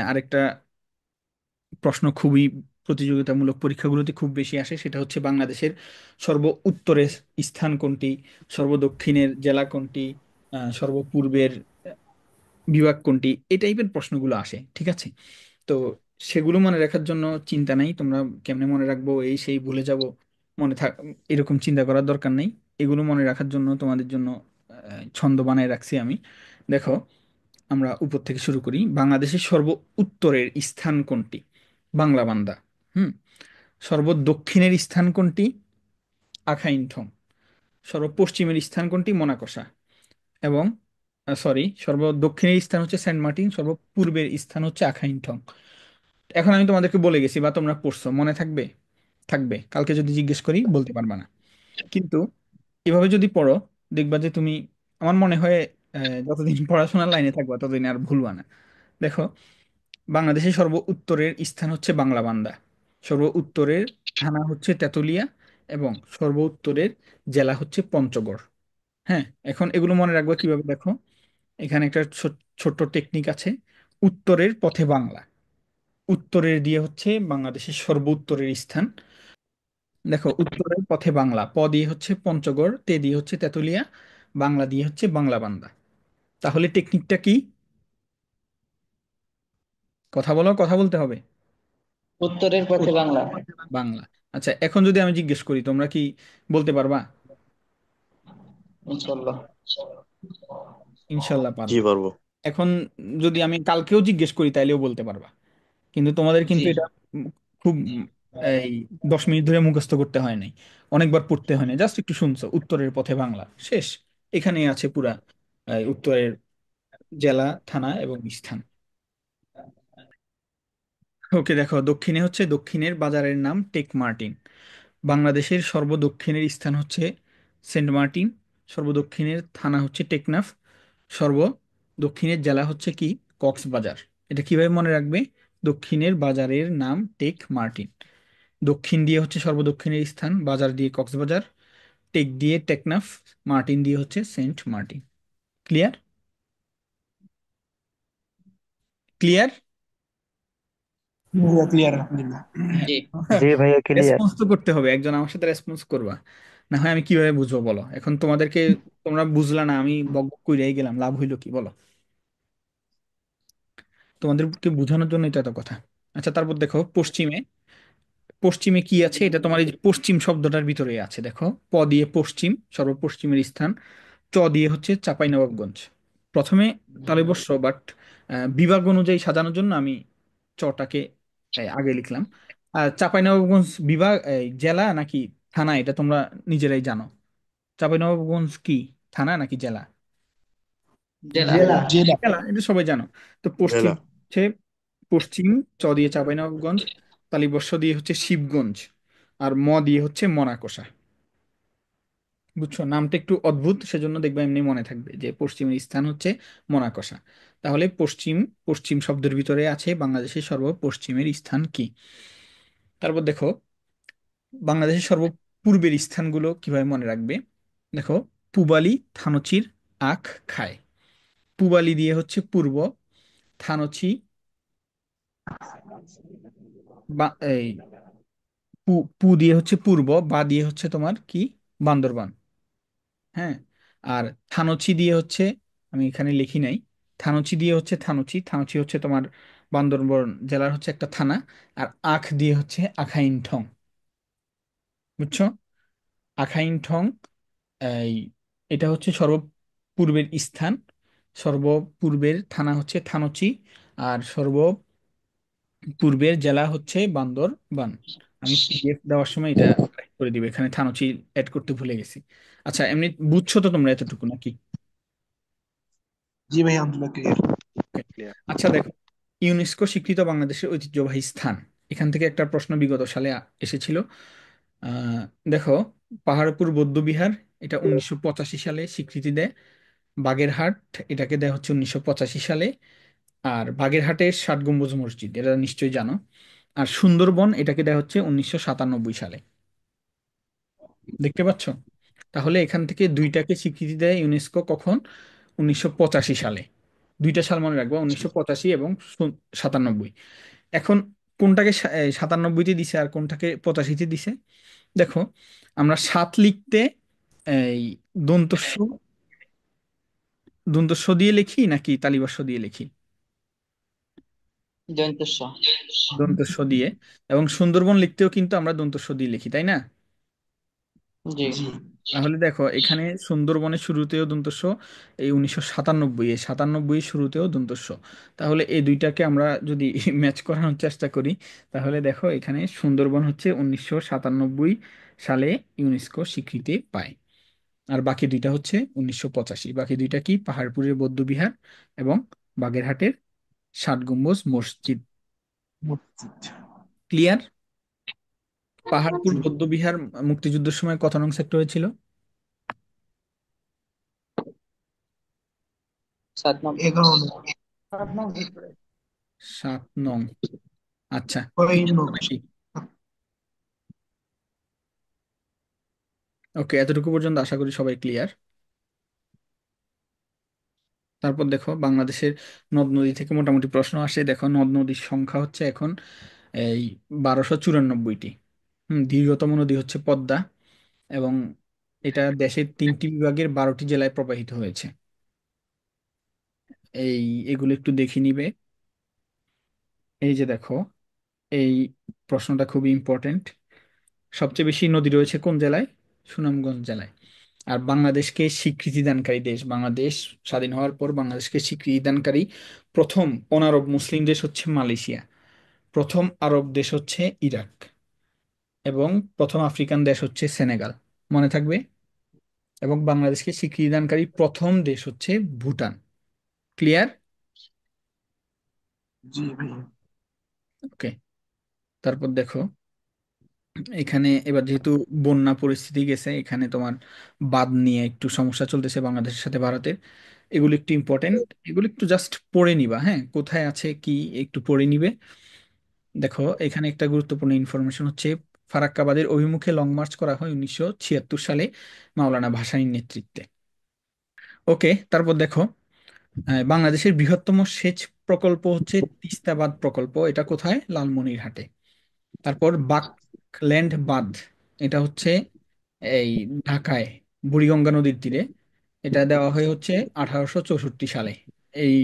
আরেকটা প্রশ্ন খুবই প্রতিযোগিতামূলক পরীক্ষাগুলোতে খুব বেশি আসে, সেটা হচ্ছে বাংলাদেশের সর্ব উত্তরের স্থান কোনটি, সর্ব দক্ষিণের জেলা কোনটি, সর্বপূর্বের বিভাগ কোনটি, এই টাইপের প্রশ্নগুলো আসে, ঠিক আছে? তো সেগুলো মনে রাখার জন্য চিন্তা নাই, তোমরা কেমনে মনে রাখবো, এই সেই ভুলে যাব, মনে থাক, এরকম চিন্তা করার দরকার নেই। এগুলো মনে রাখার জন্য তোমাদের জন্য ছন্দ বানায় রাখছি আমি। দেখো, আমরা উপর থেকে শুরু করি। বাংলাদেশের সর্ব উত্তরের স্থান কোনটি? বাংলা বান্দা। হুম। সর্ব দক্ষিণের স্থান কোনটি? আখাইনথং। সর্ব পশ্চিমের স্থান কোনটি? মোনাকোসা। এবং সরি, সর্ব দক্ষিণের স্থান হচ্ছে সেন্ট মার্টিন, সর্ব পূর্বের স্থান হচ্ছে আখাইনথং। এখন আমি তোমাদেরকে বলে গেছি বা তোমরা পড়ছো, মনে থাকবে? থাকবে। কালকে যদি জিজ্ঞেস করি বলতে পারবা না। কিন্তু এভাবে যদি পড়ো, দেখবা যে তুমি, আমার মনে হয় যতদিন পড়াশোনার লাইনে থাকবা ততদিন আর ভুলবা না। দেখো, বাংলাদেশের সর্ব উত্তরের স্থান হচ্ছে বাংলাবান্ধা, সর্ব উত্তরের থানা হচ্ছে তেঁতুলিয়া, এবং সর্ব উত্তরের জেলা হচ্ছে পঞ্চগড়। হ্যাঁ, এখন এগুলো মনে রাখবো কিভাবে? দেখো, এখানে একটা ছোট্ট টেকনিক আছে। উত্তরের পথে বাংলা, উত্তরের দিয়ে হচ্ছে বাংলাদেশের সর্ব উত্তরের স্থান। দেখো, উত্তরের পথে বাংলা, প দিয়ে হচ্ছে পঞ্চগড়, তে দিয়ে হচ্ছে তেঁতুলিয়া, বাংলা দিয়ে হচ্ছে বাংলাবান্ধা। তাহলে টেকনিকটা কি? কথা বলো, কথা বলতে হবে। উত্তরের পথে বাংলা। বাংলা। আচ্ছা, এখন যদি আমি জিজ্ঞেস করি, তোমরা কি বলতে পারবা? ইনশাল্লাহ। ইনশাল্লাহ জি পারবা। পারবো। এখন যদি আমি কালকেও জিজ্ঞেস করি তাইলেও বলতে পারবা। কিন্তু তোমাদের জি। কিন্তু এটা খুব এই 10 মিনিট ধরে মুখস্থ করতে হয় নাই, অনেকবার পড়তে হয় না, জাস্ট একটু শুনছো, উত্তরের পথে বাংলা, শেষ। এখানেই আছে পুরা উত্তরের জেলা, থানা এবং স্থান। ওকে, দেখো, দক্ষিণে হচ্ছে দক্ষিণের বাজারের নাম টেক মার্টিন। বাংলাদেশের সর্বদক্ষিণের স্থান হচ্ছে সেন্ট মার্টিন। সর্বদক্ষিণের থানা হচ্ছে টেকনাফ। সর্বদক্ষিণের জেলা হচ্ছে কি? কক্সবাজার। এটা কিভাবে মনে রাখবে? দক্ষিণের বাজারের নাম টেক মার্টিন, দক্ষিণ দিয়ে হচ্ছে সর্বদক্ষিণের স্থান, বাজার দিয়ে কক্সবাজার, টেক দিয়ে টেকনাফ, মার্টিন দিয়ে হচ্ছে Saint Martin. Clear? Clear? Clear আলহামদুলিল্লাহ। হ্যাঁ। জি। জি ভাইয়া, ক্লিয়ার। রেসপন্স তো করতে হবে, একজন আমার সাথে রেসপন্স করবা, না হয় আমি কিভাবে বুঝবো বলো? এখন তোমাদেরকে, তোমরা বুঝলা না, আমি বক বক কইরাই গেলাম, লাভ হইলো কি বলো? তোমাদেরকে বোঝানোর জন্য এটা এত কথা। আচ্ছা, তারপর দেখো পশ্চিমে, পশ্চিমে কি আছে? এটা তোমার এই যে পশ্চিম শব্দটার ভিতরে আছে, দেখো, প দিয়ে পশ্চিম, সর্বপশ্চিমের স্থান। চ দিয়ে হচ্ছে চাঁপাইনবাবগঞ্জ। প্রথমে তালিবস্য, বাট বিভাগ অনুযায়ী সাজানোর জন্য আমি চটাকে আগে লিখলাম। আর চাঁপাইনবাবগঞ্জ বিভাগ, জেলা নাকি থানা, এটা তোমরা নিজেরাই জানো। চাঁপাইনবাবগঞ্জ কি থানা নাকি জেলা? জেলা। জেলা। জেলা, এটা সবাই জানো। তো পশ্চিম জেলা। হচ্ছে পশ্চিম, চ দিয়ে চাঁপাইনবাবগঞ্জ, তালিবস্য দিয়ে হচ্ছে শিবগঞ্জ, আর ম দিয়ে হচ্ছে মনাকোষা। বুঝছো, নামটা একটু অদ্ভুত, সেজন্য দেখবে এমনি মনে থাকবে যে পশ্চিমের স্থান হচ্ছে মোনাকোসা। তাহলে পশ্চিম, পশ্চিম শব্দের ভিতরে আছে বাংলাদেশের সর্বপশ্চিমের স্থান কি। তারপর দেখো বাংলাদেশের সর্বপূর্বের স্থানগুলো কিভাবে মনে রাখবে। দেখো, পূবালী, থানচির, আখ, খায়। পূবালী দিয়ে হচ্ছে পূর্ব, থানচি বা এই পু পু দিয়ে হচ্ছে পূর্ব, বা দিয়ে হচ্ছে তোমার কি, বান্দরবান। হ্যাঁ, আর থানচি দিয়ে হচ্ছে, আমি এখানে লিখি নাই, থানচি দিয়ে হচ্ছে থানচি, থানচি হচ্ছে তোমার বান্দরবান জেলার হচ্ছে একটা থানা। আর আখ দিয়ে হচ্ছে আখাইনঠং। বুঝছো, আখাইনঠং, এই এটা হচ্ছে সর্বপূর্বের স্থান। সর্বপূর্বের থানা হচ্ছে থানচি, আর সর্বপূর্বের জেলা হচ্ছে বান্দরবান। আমি পিডিএফ দেওয়ার সময় এটা correct করে দিবে, এখানে থানচি অ্যাড করতে ভুলে গেছি। আচ্ছা, এমনি বুঝছো তো তোমরা এতটুকু নাকি? জি ভাইয়া, আলহামদুলিল্লাহ ক্লিয়ার। Okay. ক্লিয়ার। আচ্ছা দেখো, ইউনেস্কো স্বীকৃত বাংলাদেশের ঐতিহ্যবাহী স্থান, এখান থেকে একটা প্রশ্ন বিগত সালে এসেছিল। আহ, দেখো, পাহাড়পুর বৌদ্ধবিহার, এটা 1985 সালে স্বীকৃতি দেয়। বাগেরহাট, এটাকে দেয় হচ্ছে 1985 সালে। আর বাগেরহাটের ষাট গম্বুজ মসজিদ, এটা নিশ্চয়ই জানো। আর সুন্দরবন, এটাকে দেয় হচ্ছে 1997 সালে। দেখতে পাচ্ছ? তাহলে এখান থেকে দুইটাকে স্বীকৃতি দেয় ইউনেস্কো কখন? 1985 সালে। দুইটা সাল মনে রাখবো, 1985 এবং 97। এখন কোনটাকে 97-তে দিছে আর কোনটাকে 85-তে দিছে। দেখো, আমরা সাত লিখতে এই দন্তস্ব, দন্তস্ব দিয়ে লিখি নাকি তালিবাস্য দিয়ে লিখি? জয়ন্তস্য। দন্তস্ব দিয়ে। এবং সুন্দরবন লিখতেও কিন্তু আমরা দন্তস্ব দিয়ে লিখি, তাই না? জি। জি। তাহলে দেখো, এখানে সুন্দরবনের শুরুতেও দন্তস্ব, এই 1997, এই 97 শুরুতেও দন্তস্ব। তাহলে এই দুইটাকে আমরা যদি ম্যাচ করানোর চেষ্টা করি, তাহলে দেখো এখানে সুন্দরবন হচ্ছে 1997 সালে ইউনেস্কো স্বীকৃতি পায়। আর বাকি দুইটা হচ্ছে 1985। বাকি দুইটা কি, পাহাড়পুরের বৌদ্ধবিহার এবং বাগেরহাটের ষাট গম্বুজ মসজিদ। মসজিদ। ক্লিয়ার? পাহাড়পুর জি। বৌদ্ধবিহার মুক্তিযুদ্ধের সময় কত নং সেক্টর হয়েছিল? 7 নম্বর। 11 নং। 7 নং। আচ্ছা, ওই ক্লিয়ার নং। নাকি? ওকে, এতটুকু পর্যন্ত আশা করি সবাই ক্লিয়ার। তারপর দেখো, বাংলাদেশের নদ নদী থেকে মোটামুটি প্রশ্ন আসে। দেখো, নদ নদীর সংখ্যা হচ্ছে এখন এই 1294টি। দীর্ঘতম নদী হচ্ছে পদ্মা, এবং এটা দেশের 3টি বিভাগের 12টি জেলায় প্রবাহিত হয়েছে। এই এগুলো একটু দেখে নিবে। এই যে দেখো, এই প্রশ্নটা খুবই ইম্পর্টেন্ট। সবচেয়ে বেশি নদী রয়েছে কোন জেলায়? সুনামগঞ্জ জেলায়। আর বাংলাদেশকে স্বীকৃতি দানকারী দেশ, বাংলাদেশ স্বাধীন হওয়ার পর বাংলাদেশকে স্বীকৃতি দানকারী প্রথম অনারব মুসলিম দেশ হচ্ছে মালয়েশিয়া, প্রথম আরব দেশ হচ্ছে ইরাক, এবং প্রথম আফ্রিকান দেশ হচ্ছে সেনেগাল। মনে থাকবে। এবং বাংলাদেশকে স্বীকৃতি দানকারী প্রথম দেশ হচ্ছে ভুটান। ক্লিয়ার? জি ভাইয়া। ওকে। তারপর দেখো, এখানে এবার যেহেতু বন্যা পরিস্থিতি গেছে, এখানে তোমার বাঁধ নিয়ে একটু সমস্যা চলতেছে বাংলাদেশের সাথে ভারতের। এগুলো একটু ইম্পর্টেন্ট, এগুলো একটু জাস্ট পড়ে নিবা, হ্যাঁ, কোথায় আছে কি একটু পড়ে নিবে। দেখো, এখানে একটা গুরুত্বপূর্ণ ইনফরমেশন হচ্ছে, ফারাক্কাবাদের অভিমুখে লং মার্চ করা হয় 1976 সালে মাওলানা ভাসানীর নেতৃত্বে। ওকে। তারপর দেখো, বাংলাদেশের বৃহত্তম সেচ প্রকল্প হচ্ছে তিস্তাবাদ প্রকল্প, এটা কোথায়? লালমনিরহাটে। তারপর বাকল্যান্ড বাঁধ, এটা হচ্ছে এই ঢাকায় বুড়িগঙ্গা নদীর তীরে। এটা দেওয়া হয় হচ্ছে 1864 সালে। এই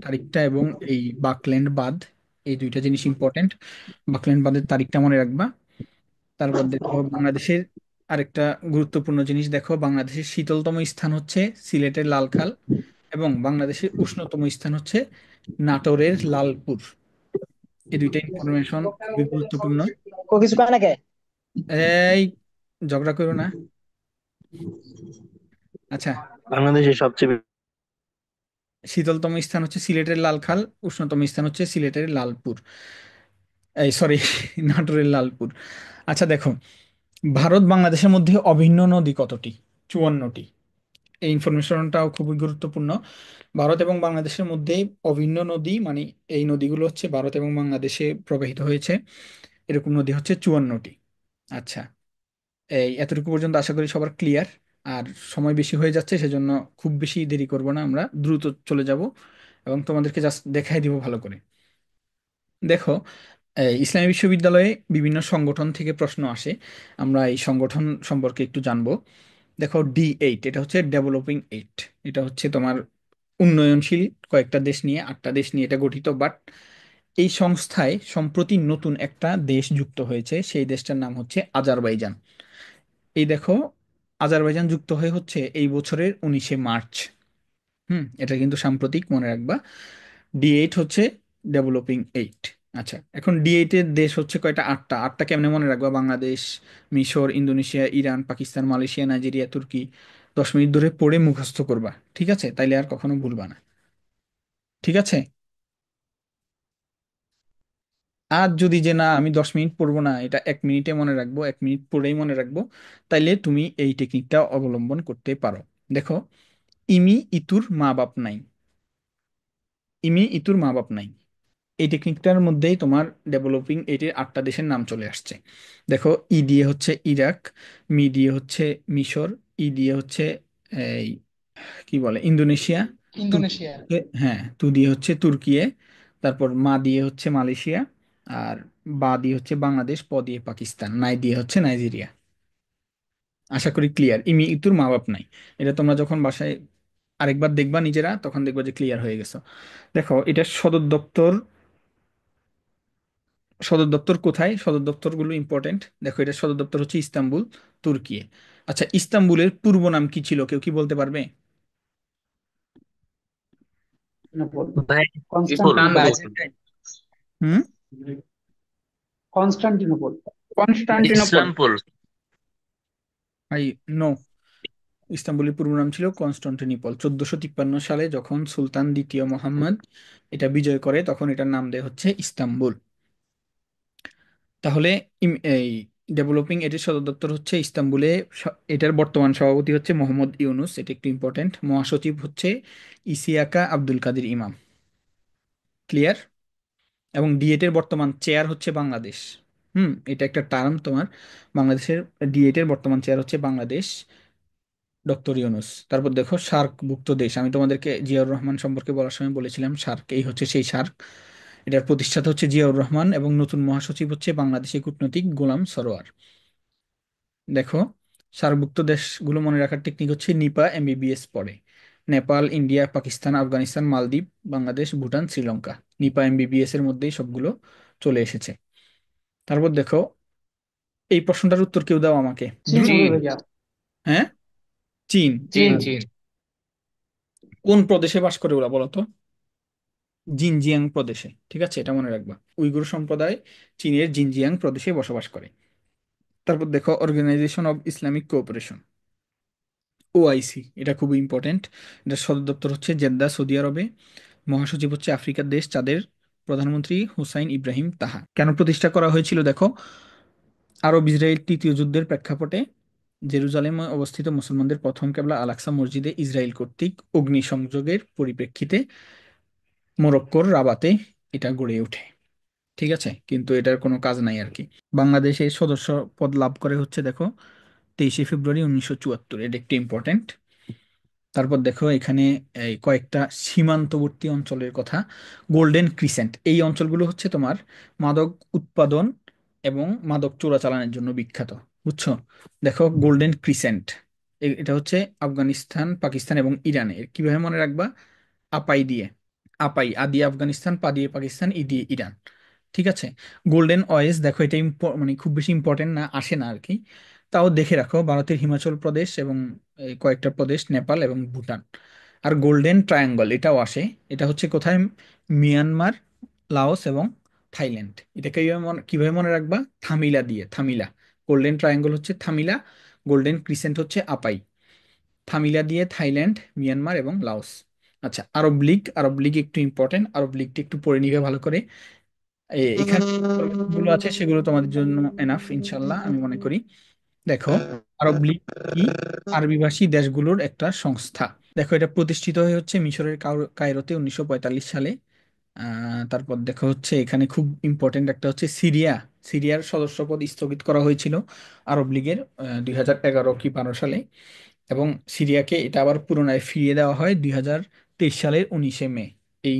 তারিখটা এবং এই বাকল্যান্ড বাঁধ, এই দুইটা জিনিস ইম্পর্টেন্ট। বাকল্যান্ড বাঁধের তারিখটা মনে রাখবা। তারপর দেখো, বাংলাদেশের আরেকটা গুরুত্বপূর্ণ জিনিস, দেখো বাংলাদেশের শীতলতম স্থান হচ্ছে সিলেটের লালখাল, এবং বাংলাদেশের উষ্ণতম স্থান হচ্ছে নাটোরের লালপুর। এই দুইটা ইনফরমেশন খুবই গুরুত্বপূর্ণ। ও কিছু কয় নাকি? এই, ঝগড়া করো না। আচ্ছা, বাংলাদেশের সবচেয়ে শীতলতম স্থান হচ্ছে সিলেটের লালখাল, উষ্ণতম স্থান হচ্ছে সিলেটের লালপুর, এই সরি, নাটোরের লালপুর। আচ্ছা দেখো, ভারত বাংলাদেশের মধ্যে অভিন্ন নদী কতটি? 54টি। এই ইনফরমেশনটাও খুবই গুরুত্বপূর্ণ। ভারত এবং বাংলাদেশের মধ্যে অভিন্ন নদী, মানে এই নদীগুলো হচ্ছে ভারত এবং বাংলাদেশে প্রবাহিত হয়েছে, এরকম নদী হচ্ছে 54টি। আচ্ছা, এই এতটুকু পর্যন্ত আশা করি সবার ক্লিয়ার। আর সময় বেশি হয়ে যাচ্ছে, সেজন্য খুব বেশি দেরি করব না, আমরা দ্রুত চলে যাব এবং তোমাদেরকে জাস্ট দেখাই দিব ভালো করে। দেখো, ইসলামী বিশ্ববিদ্যালয়ে বিভিন্ন সংগঠন থেকে প্রশ্ন আসে, আমরা এই সংগঠন সম্পর্কে একটু জানবো। দেখো, D8 এটা হচ্ছে ডেভেলপিং এইট। এটা হচ্ছে তোমার উন্নয়নশীল কয়েকটা দেশ নিয়ে, 8টা দেশ নিয়ে এটা গঠিত। বাট এই সংস্থায় সম্প্রতি নতুন একটা দেশ যুক্ত হয়েছে, সেই দেশটার নাম হচ্ছে আজারবাইজান। এই দেখো, আজারবাইজান যুক্ত হয়ে হচ্ছে এই বছরের 19শে মার্চ। এটা কিন্তু সাম্প্রতিক, মনে রাখবা। D8 হচ্ছে ডেভেলপিং এইট। আচ্ছা, এখন D8 এর দেশ হচ্ছে কয়টা? 8টা। 8টা কেমনে মনে রাখবা? বাংলাদেশ, মিশর, Indonesia, Iran, Pakistan, Malaysia, Nigeria, তুর্কি। 10 মিনিট ধরে পড়ে মুখস্থ করবা, ঠিক আছে? তাইলে আর কখনো ভুলবা না, ঠিক আছে? আর যদি যে না, আমি 10 মিনিট পড়বো না, এটা 1 মিনিটে মনে রাখবো, 1 মিনিট পড়েই মনে রাখবো, তাইলে তুমি এই টেকনিকটা অবলম্বন করতে পারো। দেখো, ইমি ইতুর মা বাপ নাই। ইমি ইতুর মা বাপ নাই, এই টেকনিকটার মধ্যেই তোমার ডেভেলপিং এইটের 8টা দেশের নাম চলে আসছে। দেখো, ই দিয়ে হচ্ছে ইরাক, মি দিয়ে হচ্ছে মিশর, ই দিয়ে হচ্ছে এই কি বলে ইন্দোনেশিয়া, তু ইন্দোনেশিয়া। হ্যাঁ, তু দিয়ে হচ্ছে তুর্কিয়ে, তারপর মা দিয়ে হচ্ছে মালয়েশিয়া, আর বা দিয়ে হচ্ছে বাংলাদেশ, প দিয়ে পাকিস্তান, নাই দিয়ে হচ্ছে নাইজেরিয়া। আশা করি ক্লিয়ার। ইমি ইতুর মা বাপ নাই, এটা তোমরা যখন বাসায় আরেকবার দেখবা নিজেরা, তখন দেখবা যে ক্লিয়ার হয়ে গেছো। দেখো, এটা সদর দপ্তর কোথায়? সদর দপ্তরগুলো ইম্পর্টেন্ট। দেখো, এটা সদর দপ্তর হচ্ছে ইস্তাম্বুল, তুর্কি। আচ্ছা, ইস্তাম্বুলের পূর্ব নাম কি ছিল? কেউ কি বলতে পারবে? নেপোল। ভাই বিপুল কনস্টান্টিনোপল। হুম। Constantinople. Constantinople. Islampur. I know, ইস্তাম্বুলের পূর্ব নাম ছিল কনস্টান্টিনিপল। 1453 সালে যখন সুলতান দ্বিতীয় মোহাম্মদ এটা বিজয় করে, তখন এটার নাম দেয় হচ্ছে ইস্তাম্বুল। তাহলে এই ডেভেলপিং এটির সদর দপ্তর হচ্ছে ইস্তাম্বুলে। এটার বর্তমান সভাপতি হচ্ছে মোহাম্মদ ইউনুস, এটা একটু ইম্পর্টেন্ট। মহাসচিব হচ্ছে ইসিয়াকা আব্দুল কাদের ইমাম। ক্লিয়ার? এবং D8 এর বর্তমান চেয়ার হচ্ছে বাংলাদেশ। এটা একটা টার্ম তোমার। বাংলাদেশের D8 এর বর্তমান চেয়ার হচ্ছে বাংলাদেশ, ডক্টর ইউনুস। তারপর দেখো, সার্কভুক্ত দেশ, আমি তোমাদেরকে জিয়াউর রহমান সম্পর্কে বলার সময় বলেছিলাম সার্ক, এই হচ্ছে সেই সার্ক। এটার প্রতিষ্ঠাতা হচ্ছে জিয়াউর রহমান এবং নতুন মহাসচিব হচ্ছে বাংলাদেশি কূটনৈতিক গোলাম সরোয়ার। দেখো, সার্কভুক্ত দেশগুলো মনে রাখার টেকনিক হচ্ছে নিপা MBBS পড়ে। নেপাল, ইন্ডিয়া, পাকিস্তান, আফগানিস্তান, মালদ্বীপ, বাংলাদেশ, ভুটান, শ্রীলঙ্কা। নিপা MBBS এর মধ্যেই সবগুলো চলে এসেছে। তারপর দেখো, এই প্রশ্নটার উত্তর কেউ দাও আমাকে চীন দ্রুত। হবে ভাইয়া। হ্যাঁ, চীন। চীন। কোন প্রদেশে বাস করে ওরা বলো তো? জিনজিয়াং প্রদেশে, ঠিক আছে? এটা মনে রাখবা, উইগুর সম্প্রদায় চীনের জিনজিয়াং প্রদেশে বসবাস করে। তারপর দেখো, Organisation of Islamic Cooperation, OIC, এটা খুবই ইম্পর্টেন্ট। এটা সদর দপ্তর হচ্ছে জেদ্দা, সৌদি আরবে। মহাসচিব হচ্ছে আফ্রিকার দেশ চাঁদের প্রধানমন্ত্রী হুসাইন ইব্রাহিম তাহা। কেন প্রতিষ্ঠা করা হয়েছিল? দেখো, আরব ইসরায়েল তৃতীয় যুদ্ধের প্রেক্ষাপটে জেরুজালেমে অবস্থিত মুসলমানদের প্রথম কেবলা আল আকসা মসজিদে ইসরায়েল কর্তৃক অগ্নিসংযোগের পরিপ্রেক্ষিতে মরক্কোর রাবাতে এটা গড়ে ওঠে, ঠিক আছে? কিন্তু এটার কোনো কাজ নাই আর কি। বাংলাদেশের সদস্য পদ লাভ করে হচ্ছে, দেখো, 23শে ফেব্রুয়ারি 1974, এটা একটু ইম্পর্টেন্ট। তারপর দেখো, এখানে এই কয়েকটা সীমান্তবর্তী অঞ্চলের কথা। গোল্ডেন ক্রিসেন্ট, এই অঞ্চলগুলো হচ্ছে তোমার মাদক উৎপাদন এবং মাদক চোরাচালানের জন্য বিখ্যাত, বুঝছো? দেখো, গোল্ডেন ক্রিসেন্ট, এটা হচ্ছে আফগানিস্তান, পাকিস্তান এবং ইরানে। কিভাবে মনে রাখবা? আপাই দিয়ে, আপাই, আ দিয়ে আফগানিস্তান, পা দিয়ে পাকিস্তান, ই দিয়ে ইরান, ঠিক আছে? গোল্ডেন ওয়েস, দেখো, এটা মানে খুব বেশি ইম্পর্টেন্ট না, আসে না আর কি। তাও দেখে রাখো, ভারতের হিমাচল প্রদেশ এবং এই কয়েকটা প্রদেশ, নেপাল এবং ভুটান। আর গোল্ডেন ট্রায়াঙ্গল এটাও আসে, এটা হচ্ছে কোথায়? মিয়ানমার, লাওস এবং থাইল্যান্ড। এটা কিভাবে মনে রাখবা? থামিলা দিয়ে, থামিলা। গোল্ডেন ট্রায়াঙ্গল হচ্ছে থামিলা, গোল্ডেন ক্রিসেন্ট হচ্ছে আপাই। থামিলা দিয়ে থাইল্যান্ড, মিয়ানমার এবং লাওস। আচ্ছা, আরব লীগ, আরব লীগ একটু ইম্পর্টেন্ট, আরব লীগটা একটু পড়ে নিবে ভালো করে। এখানে গুলো আছে সেগুলো তোমাদের জন্য এনাফ ইনশাল্লাহ, আমি মনে করি। দেখো, আরব লীগ কি? আরবি ভাষী দেশগুলোর একটা সংস্থা। দেখো, এটা প্রতিষ্ঠিত হয়ে হচ্ছে মিশরের কায়রোতে 1945 সালে। তারপর দেখো হচ্ছে এখানে খুব ইম্পর্টেন্ট একটা হচ্ছে সিরিয়া। সিরিয়ার সদস্যপদ স্থগিত করা হয়েছিল আরব লীগের 2011 কি 12 সালে। এবং সিরিয়াকে এটা আবার পুনরায় ফিরিয়ে দেওয়া হয় 2023 সালের 19 মে। এই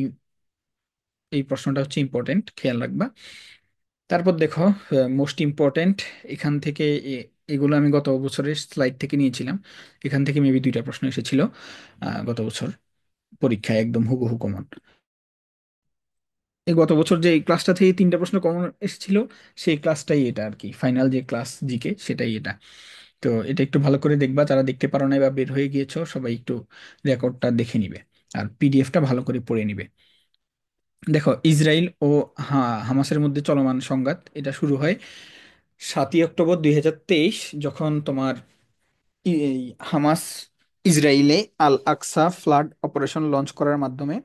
এই প্রশ্নটা হচ্ছে ইম্পর্টেন্ট, খেয়াল রাখবা। তারপর দেখো, মোস্ট ইম্পর্টেন্ট এখান থেকে এগুলো আমি গত বছরের স্লাইড থেকে নিয়েছিলাম। এখান থেকে মেবি দুইটা প্রশ্ন এসেছিল গত বছর পরীক্ষায়, একদম হুবহু কমন। এই গত বছর যে এই ক্লাসটা থেকে তিনটা প্রশ্ন কমন এসেছিল, সেই ক্লাসটাই এটা আর কি, ফাইনাল যে ক্লাস জিকে সেটাই এটা। তো এটা একটু ভালো করে দেখবা, যারা দেখতে পারো নাই বা বের হয়ে গিয়েছো সবাই একটু রেকর্ডটা দেখে নিবে আর পিডিএফটা ভালো করে পড়ে নিবে। দেখো, ইসরায়েল ও হামাসের মধ্যে চলমান সংঘাত এটা শুরু হয় 7ই অক্টোবর 2023, যখন তোমার এই হামাস ইসরায়েলে আল আকসা ফ্লাড অপারেশন লঞ্চ করার মাধ্যমে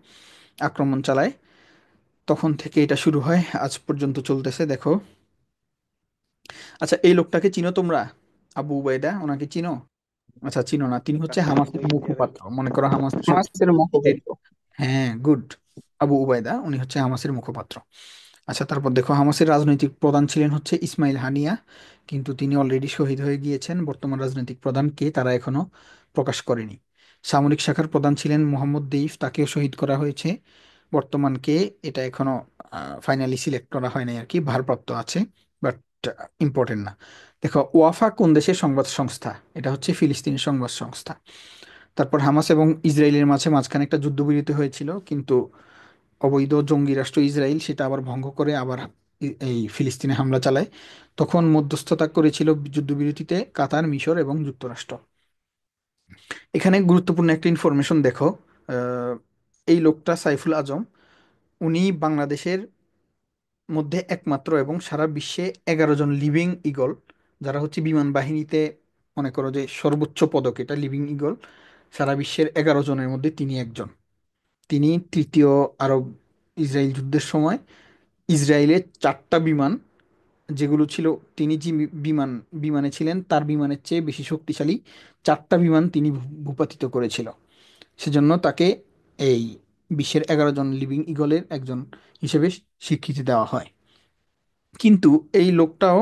আক্রমণ চালায়। তখন থেকে এটা শুরু হয়, আজ পর্যন্ত চলতেছে। দেখো, আচ্ছা, এই লোকটাকে চিনো তোমরা? আবু উবাইদা, ওনাকে চিনো? আচ্ছা, চিনো না, তিনি হচ্ছে হামাসের মুখপাত্র। মনে করো হামাসের হামাসের মুখপাত্র। হ্যাঁ, গুড। আবু উবাইদা উনি হচ্ছে হামাসের মুখপাত্র। আচ্ছা, তারপর দেখো, হামাসের রাজনৈতিক প্রধান ছিলেন হচ্ছে ইসমাইল হানিয়া, কিন্তু তিনি অলরেডি শহীদ হয়ে গিয়েছেন। বর্তমান রাজনৈতিক প্রধান কে তারা এখনো প্রকাশ করেনি। সামরিক শাখার প্রধান ছিলেন মোহাম্মদ দেইফ, তাকেও শহীদ করা হয়েছে। বর্তমান কে এটা এখনো ফাইনালি সিলেক্ট করা হয় নাই আর কি, ভারপ্রাপ্ত আছে, বাট ইম্পর্টেন্ট না। দেখো, ওয়াফা কোন দেশের সংবাদ সংস্থা? এটা হচ্ছে ফিলিস্তিনি সংবাদ সংস্থা। তারপর হামাস এবং ইসরায়েলের মাঝখানে একটা যুদ্ধবিরতি হয়েছিল, কিন্তু অবৈধ জঙ্গি রাষ্ট্র ইসরায়েল সেটা আবার ভঙ্গ করে আবার এই ফিলিস্তিনে হামলা চালায়। তখন মধ্যস্থতা করেছিল যুদ্ধবিরতিতে কাতার, মিশর এবং যুক্তরাষ্ট্র। এখানে গুরুত্বপূর্ণ একটা ইনফরমেশন দেখো, আহ, এই লোকটা সাইফুল আজম, উনি বাংলাদেশের মধ্যে একমাত্র এবং সারা বিশ্বে 11 জন লিভিং ইগল, যারা হচ্ছে বিমান বাহিনীতে মনে করো যে সর্বোচ্চ পদক, এটা লিভিং ইগল, সারা বিশ্বের 11 জনের মধ্যে তিনি একজন। তিনি তৃতীয় আরব ইসরায়েল যুদ্ধের সময় ইসরায়েলের 4টা বিমান যেগুলো ছিল, তিনি যে বিমানে ছিলেন তার বিমানের চেয়ে বেশি শক্তিশালী 4টা বিমান তিনি ভূপাতিত করেছিল। সেজন্য তাকে এই বিশ্বের 11 জন লিভিং ইগলের একজন হিসেবে স্বীকৃতি দেওয়া হয়। কিন্তু এই লোকটাও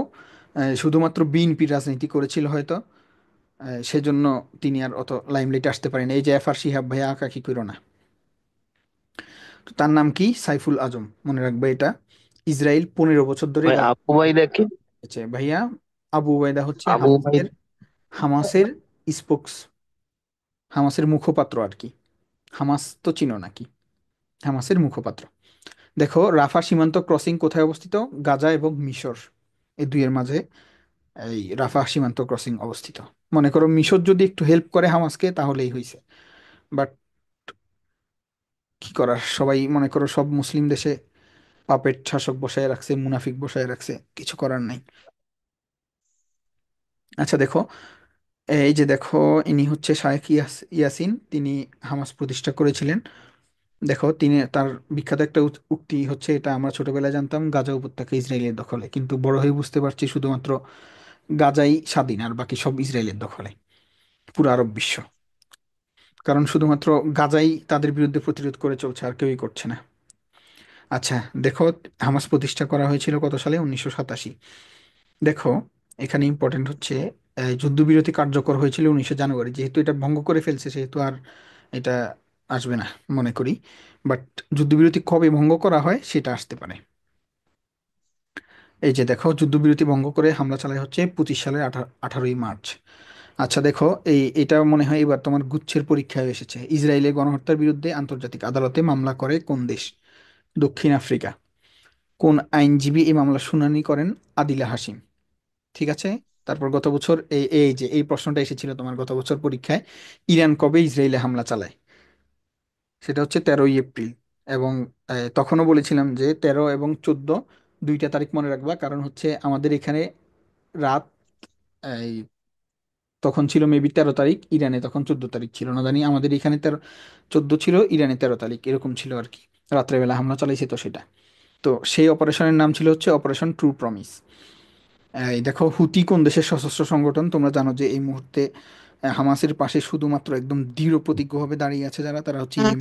শুধুমাত্র বিএনপির রাজনীতি করেছিল হয়তো, সেজন্য তিনি আর অত লাইমলাইটে আসতে পারেন। এই যে এফ আর শিহাব ভাইয়া আঁকাকি করো না। তো তার নাম কি? সাইফুল আজম, মনে রাখবে এটা। ইসরায়েল 15 বছর ধরে ভাই আবু বাইদা কি? আছে ভাইয়া। আবু উবাইদা হচ্ছে আবু হামাসের বাইদা হামাসের স্পোক্স, হামাসের মুখপাত্র আর কি। হামাস তো চিনো নাকি? হামাসের মুখপাত্র। দেখো, রাফা সীমান্ত ক্রসিং কোথায় অবস্থিত? গাজা এবং মিশর, এই দুইয়ের মাঝে এই রাফা সীমান্ত ক্রসিং অবস্থিত। মনে করো মিশর যদি একটু হেল্প করে হামাসকে তাহলেই হয়েছে, বাট কি করার, সবাই মনে করো সব মুসলিম দেশে পাপেট শাসক বসায় রাখছে, মুনাফিক বসায় রাখছে, কিছু করার নাই। আচ্ছা দেখো, এই যে দেখো, ইনি হচ্ছে শায়েখ ইয়াসিন, তিনি হামাস প্রতিষ্ঠা করেছিলেন। দেখো, তিনি তার বিখ্যাত একটা উক্তি হচ্ছে, এটা আমরা ছোটবেলায় জানতাম, গাজা উপত্যকা ইসরায়েলের দখলে, কিন্তু বড় হয়ে বুঝতে পারছি শুধুমাত্র গাজাই স্বাধীন আর বাকি সব ইসরায়েলের দখলে, পুরো আরব বিশ্ব। কারণ শুধুমাত্র গাজাই তাদের বিরুদ্ধে প্রতিরোধ করে চলছে, আর কেউই করছে না। আচ্ছা দেখো, হামাস প্রতিষ্ঠা করা হয়েছিল কত সালে? 1987। দেখো, এখানে ইম্পর্টেন্ট হচ্ছে যুদ্ধবিরতি কার্যকর হয়েছিল 19 জানুয়ারি। যেহেতু এটা ভঙ্গ করে ফেলছে সেহেতু আর এটা আসবে না মনে করি, বাট যুদ্ধবিরতি কবে ভঙ্গ করা হয় সেটা আসতে পারে। এই যে দেখো, যুদ্ধবিরতি ভঙ্গ করে হামলা চালায় হচ্ছে 25 সালের 18ই মার্চ। আচ্ছা দেখো, এটা মনে হয় এবার তোমার গুচ্ছের পরীক্ষায় এসেছে। ইসরায়েলের গণহত্যার বিরুদ্ধে আন্তর্জাতিক আদালতে মামলা করে কোন দেশ? দক্ষিণ আফ্রিকা। কোন আইনজীবী এই মামলার শুনানি করেন? আদিলা হাসিম। ঠিক আছে। তারপর গত বছর এই এই যে এই প্রশ্নটা এসেছিল তোমার গত বছর পরীক্ষায়, ইরান কবে ইসরায়েলে হামলা চালায়? সেটা হচ্ছে 13ই এপ্রিল। এবং তখনও বলেছিলাম যে 13 এবং 14 দুইটা তারিখ মনে রাখবা, কারণ হচ্ছে আমাদের এখানে রাত এই তখন ছিল মেবি 13 তারিখ, ইরানে তখন 14 তারিখ ছিল না জানি, আমাদের এখানে 14 ছিল, ইরানে 13 তারিখ, এরকম ছিল আর কি। রাত্রেবেলা হামলা চালাইছে তো সেটা। তো সেই অপারেশনের নাম ছিল হচ্ছে অপারেশন ট্রু প্রমিস। এই দেখো, হুতি কোন দেশের সশস্ত্র সংগঠন? তোমরা জানো যে এই মুহূর্তে হামাসের পাশে শুধুমাত্র একদম দৃঢ় প্রতিজ্ঞভাবে দাঁড়িয়ে আছে যারা, তারা হচ্ছে ইয়েমেন।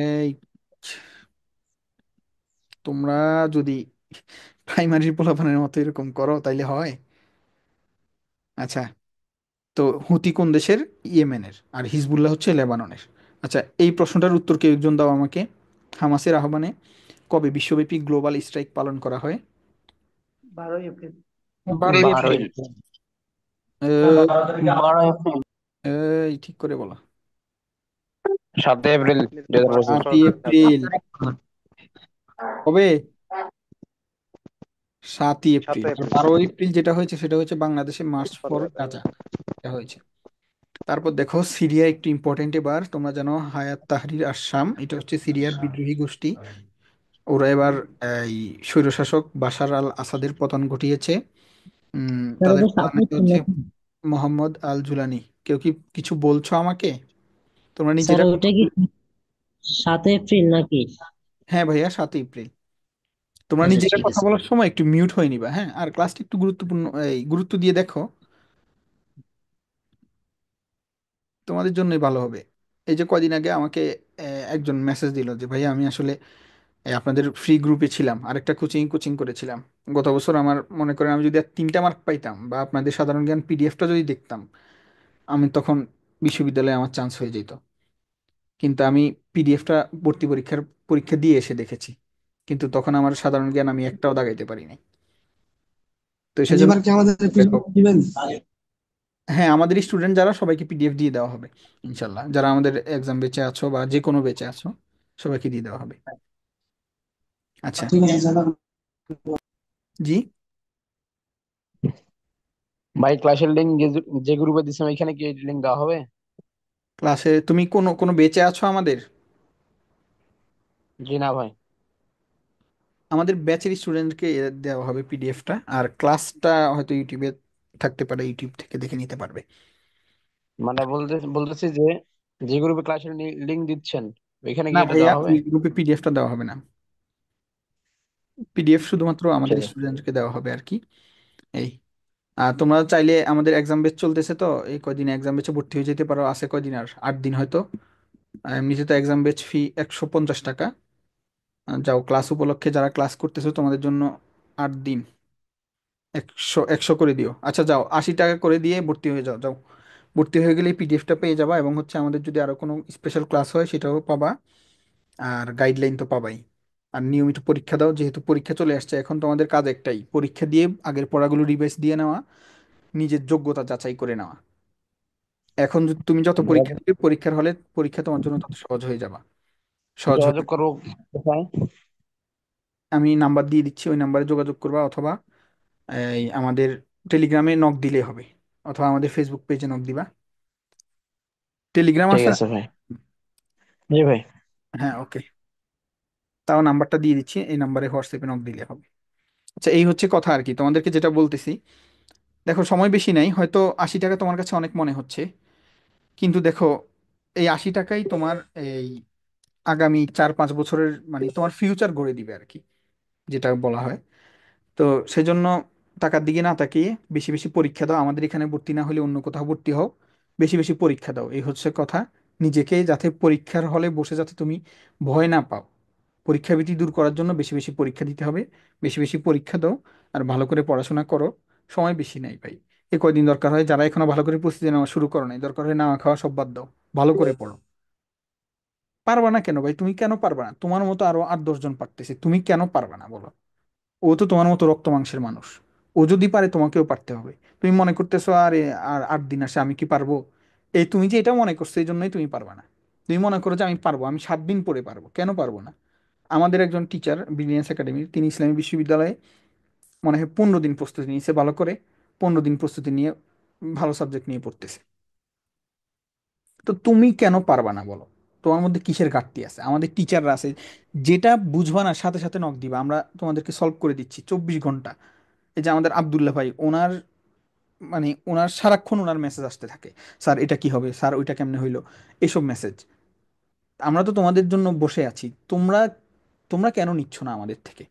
এই তোমরা যদি প্রাইমারি পোলাপানের মতো এরকম করো তাইলে হয়? আচ্ছা, তো হুতি কোন দেশের? ইয়েমেনের। আর হিজবুল্লাহ হচ্ছে লেবাননের। আচ্ছা, এই প্রশ্নটার উত্তর কেউ একজন দাও আমাকে। হামাসের আহ্বানে কবে বিশ্বব্যাপী গ্লোবাল স্ট্রাইক পালন করা হয়? 12 এপ্রিল। 12 এপ্রিল। এ- 12 এপ্রিল। এই ঠিক করে বলো। 7 এপ্রিল 2025। 7 এপ্রিল। কবে? 7 এপ্রিল। আর 7 এপ্রিল। 12 এপ্রিল যেটা হয়েছে সেটা হচ্ছে বাংলাদেশে মার্চ ফর গাজা, এটা হয়েছে। তারপর দেখো, সিরিয়া একটু ইম্পর্টেন্ট এবার। তোমরা জানো হায়াত তাহরির আশ-শাম, এটা হচ্ছে সিরিয়ার বিদ্রোহী গোষ্ঠী। ওরা এবার এই স্বৈরশাসক বাশার আল আসাদের পতন ঘটিয়েছে। স্যার তাদের ওটা প্রধান সাতই নেতা এপ্রিল হচ্ছে নাকি? মোহাম্মদ আল জুলানি। কেউ কি কিছু বলছো আমাকে? তোমরা স্যার নিজেরা ওটা কি 7 এপ্রিল নাকি? হ্যাঁ ভাইয়া, 7 এপ্রিল। তোমরা আচ্ছা নিজেরা ঠিক কথা আছে। বলার সময় একটু মিউট হয়ে নিবা, হ্যাঁ? আর ক্লাসটা একটু গুরুত্বপূর্ণ, এই গুরুত্ব দিয়ে দেখো, তোমাদের জন্যই ভালো হবে। এই যে কয়দিন আগে আমাকে একজন মেসেজ দিল যে ভাইয়া আমি আসলে আপনাদের ফ্রি গ্রুপে ছিলাম, আরেকটা কোচিং কোচিং করেছিলাম। গত বছর আমার মনে করেন আমি যদি আর 3টা মার্ক পাইতাম বা আপনাদের সাধারণ জ্ঞান পিডিএফটা যদি দেখতাম, আমি তখন বিশ্ববিদ্যালয়ে আমার চান্স হয়ে যেত। কিন্তু আমি পিডিএফটা ভর্তি পরীক্ষার পরীক্ষা দিয়ে এসে দেখেছি, কিন্তু তখন আমার সাধারণ জ্ঞান আমি একটাও দাগাইতে পারিনি। তো সেজন্য এবার কি আমাদের দেখো, পিডিএফ দিবেন? হ্যাঁ আমাদের স্টুডেন্ট যারা সবাইকে পিডিএফ দিয়ে দেওয়া হবে ইনশাল্লাহ। যারা আমাদের এক্সাম বেঁচে আছো বা যে কোনো বেঁচে আছো, সবাইকে দিয়ে দেওয়া হবে। আচ্ছা। ঠিক আছে জানাবেন। জি। ভাই ক্লাসের লিঙ্ক যে গ্রুপে দিছেন ওইখানে কি লিঙ্ক দেওয়া হবে? ক্লাসে তুমি কোনো কোনো বেঁচে আছো আমাদের? জি না ভাই। আমাদের ব্যাচের স্টুডেন্টকে দেওয়া হবে পিডিএফটা, আর ক্লাসটা হয়তো ইউটিউবে থাকতে পারে, ইউটিউব থেকে দেখে নিতে পারবে। মানে বলতেছি যে যে গ্রুপে ক্লাসের লিঙ্ক দিচ্ছেন ওইখানে কি না এটা ভাইয়া, দেওয়া হবে? ওই গ্রুপে পিডিএফটা দেওয়া হবে না। পিডিএফ শুধুমাত্র আমাদের ঠিক আছে। স্টুডেন্টকে দেওয়া হবে আর কি। এই, আর তোমরা চাইলে, আমাদের এক্সাম বেচ চলতেছে তো, এই কয়দিন এক্সাম বেচে ভর্তি হয়ে যেতে পারো। আছে কয়দিন, আর 8 দিন হয়তো। আর এমনিতে তো এক্সাম বেচ ফি 150 টাকা। যাও, ক্লাস উপলক্ষে যারা ক্লাস করতেছো তোমাদের জন্য 8 দিন 100 100 করে দিও। আচ্ছা যাও, 80 টাকা করে দিয়ে ভর্তি হয়ে যাও, যাও। ভর্তি হয়ে গেলে পিডিএফটা পেয়ে যাবা, এবং হচ্ছে আমাদের যদি আরো কোনো স্পেশাল ক্লাস হয় সেটাও পাবা। আর গাইডলাইন তো পাবাই। আর নিয়মিত পরীক্ষা দাও, যেহেতু পরীক্ষা চলে আসছে এখন তোমাদের কাজ একটাই, পরীক্ষা দিয়ে আগের পড়াগুলো রিভাইজ দিয়ে নেওয়া, নিজের যোগ্যতা যাচাই করে নেওয়া। এখন তুমি যত পরীক্ষা যোগাযোগ দিবে পরীক্ষার হলে, পরীক্ষা তোমার জন্য তত সহজ হয়ে যাবা, সহজ যোগাযোগ হবে। করবো কোথায়? আমি নাম্বার দিয়ে দিচ্ছি, ওই নাম্বারে যোগাযোগ করবা, অথবা এই আমাদের টেলিগ্রামে নক দিলে হবে, অথবা আমাদের ফেসবুক পেজে নক দিবা। টেলিগ্রাম ঠিক আছে না? আছে ভাই। জি ভাই। হ্যাঁ, ওকে। তাও নাম্বারটা দিয়ে দিচ্ছি, এই নাম্বারে হোয়াটসঅ্যাপে নক দিলে হবে। আচ্ছা, এই হচ্ছে কথা আর কি, তোমাদেরকে যেটা বলতেছি। দেখো, সময় বেশি নাই, হয়তো 80 টাকা তোমার কাছে অনেক মনে হচ্ছে, কিন্তু দেখো, এই 80 টাকাই তোমার এই আগামী 4-5 বছরের মানে তোমার ফিউচার গড়ে দিবে আর কি, যেটা বলা হয়। তো সেজন্য টাকার দিকে না তাকিয়ে বেশি বেশি পরীক্ষা দাও, আমাদের এখানে ভর্তি না হলে অন্য কোথাও ভর্তি হও। বেশি বেশি পরীক্ষা দাও, এই হচ্ছে কথা। নিজেকে যাতে পরীক্ষার হলে বসে যাতে তুমি ভয় না পাও, পরীক্ষা ভীতি দূর করার জন্য বেশি বেশি পরীক্ষা দিতে হবে। বেশি বেশি পরীক্ষা দাও, আর ভালো করে পড়াশোনা করো। সময় বেশি নাই ভাই, এই কয়দিন দরকার হয়, যারা এখনো ভালো করে প্রস্তুতি নেওয়া শুরু করো নাই, দরকার হয় নাওয়া খাওয়া সব বাদ দাও, ভালো করে পড়ো। পারবা না কেন ভাই? তুমি কেন পারবা না? তোমার মতো আরো 8-10 জন পারতেছে, তুমি কেন পারবা না বলো? ও তো তোমার মতো রক্ত মাংসের মানুষ, ও যদি পারে তোমাকেও পারতে হবে। তুমি মনে করতেছো আর 8 দিন আসে আমি কি পারবো? এই তুমি যে এটা মনে করছো এই জন্যই তুমি পারবা না। তুমি মনে করো যে আমি পারবো, আমি 7 দিন পরে পারবো, কেন পারবো না? আমাদের একজন টিচার ব্রিলিয়ান্স একাডেমির, তিনি ইসলামী বিশ্ববিদ্যালয়ে মনে হয় 15 দিন প্রস্তুতি নিয়েছে ভালো করে, 15 দিন প্রস্তুতি নিয়ে ভালো সাবজেক্ট নিয়ে পড়তেছে। তো তুমি কেন পারবা না বলো? তোমার মধ্যে কিসের ঘাটতি আছে? আমাদের টিচাররা আছে, যেটা বুঝবা না সাথে সাথে নক দিবা, আমরা তোমাদেরকে সলভ করে দিচ্ছি 24 ঘন্টা। এই যে আমাদের আব্দুল্লাহ ভাই, ওনার মানে ওনার সারাক্ষণ ওনার মেসেজ আসতে থাকে, স্যার এটা কি হবে, স্যার ওইটা কেমনে হইলো, এসব মেসেজ। আমরা তো তোমাদের জন্য বসে আছি, তোমরা তোমরা কেন নিচ্ছ না আমাদের থেকে?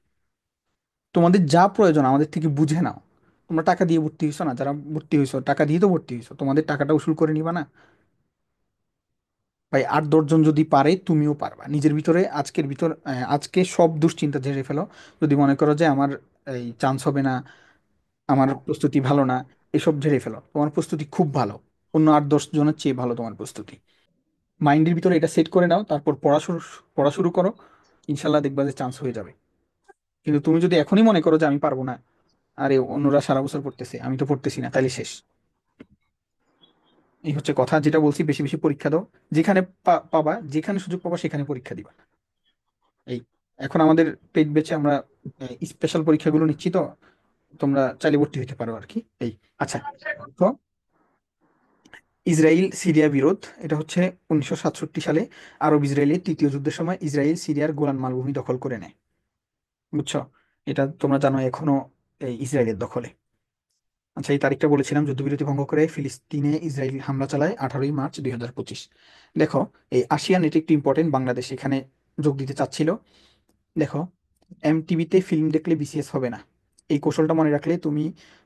তোমাদের যা প্রয়োজন আমাদের থেকে বুঝে নাও। তোমরা টাকা দিয়ে ভর্তি হইছো না, যারা ভর্তি হইছো টাকা দিয়ে তো ভর্তি হইছো, তোমাদের টাকাটা উসুল করে নিবা না? ভাই 8-10 জন যদি পারে তুমিও পারবা। নিজের ভিতরে আজকে সব দুশ্চিন্তা ঝেড়ে ফেলো। যদি মনে করো যে আমার এই চান্স হবে না, আমার প্রস্তুতি ভালো না, এসব ঝেড়ে ফেলো। তোমার প্রস্তুতি খুব ভালো, অন্য 8-10 জনের চেয়ে ভালো তোমার প্রস্তুতি। মাইন্ডের ভিতরে এটা সেট করে নাও, তারপর পড়া শুরু করো। ইনশাল্লাহ দেখবা যে চান্স হয়ে যাবে। কিন্তু তুমি যদি এখনই মনে করো যে আমি পারবো না, আরে অন্যরা সারা বছর পড়তেছে আমি তো পড়তেছি না, তাহলে শেষ। এই হচ্ছে কথা, যেটা বলছি, বেশি বেশি পরীক্ষা দাও। যেখানে পাবা, যেখানে সুযোগ পাবা সেখানে পরীক্ষা দিবা। এই এখন আমাদের পেইড ব্যাচে আমরা স্পেশাল পরীক্ষাগুলো নিচ্ছি, তো তোমরা চাইলে ভর্তি হতে পারো আর কি। এই আচ্ছা, তো ইসরায়েল সিরিয়া বিরোধ, এটা হচ্ছে 1967 সালে আরব ইসরায়েলের তৃতীয় যুদ্ধের সময় ইসরায়েল সিরিয়ার গোলান মালভূমি দখল করে নেয়। বুঝছো? এটা তোমরা জানো এখনো এই ইসরায়েলের দখলে। আচ্ছা, এই তারিখটা বলেছিলাম, যুদ্ধবিরতি ভঙ্গ করে ফিলিস্তিনে ইসরায়েল হামলা চালায় 18ই মার্চ 2025। দেখো, এই আসিয়ান, এটা একটু ইম্পর্টেন্ট, বাংলাদেশ এখানে যোগ দিতে চাচ্ছিল। দেখো, এমটিভিতে ফিল্ম দেখলে বিসিএস হবে না। এই কৌশলটা মনে রাখলে তুমি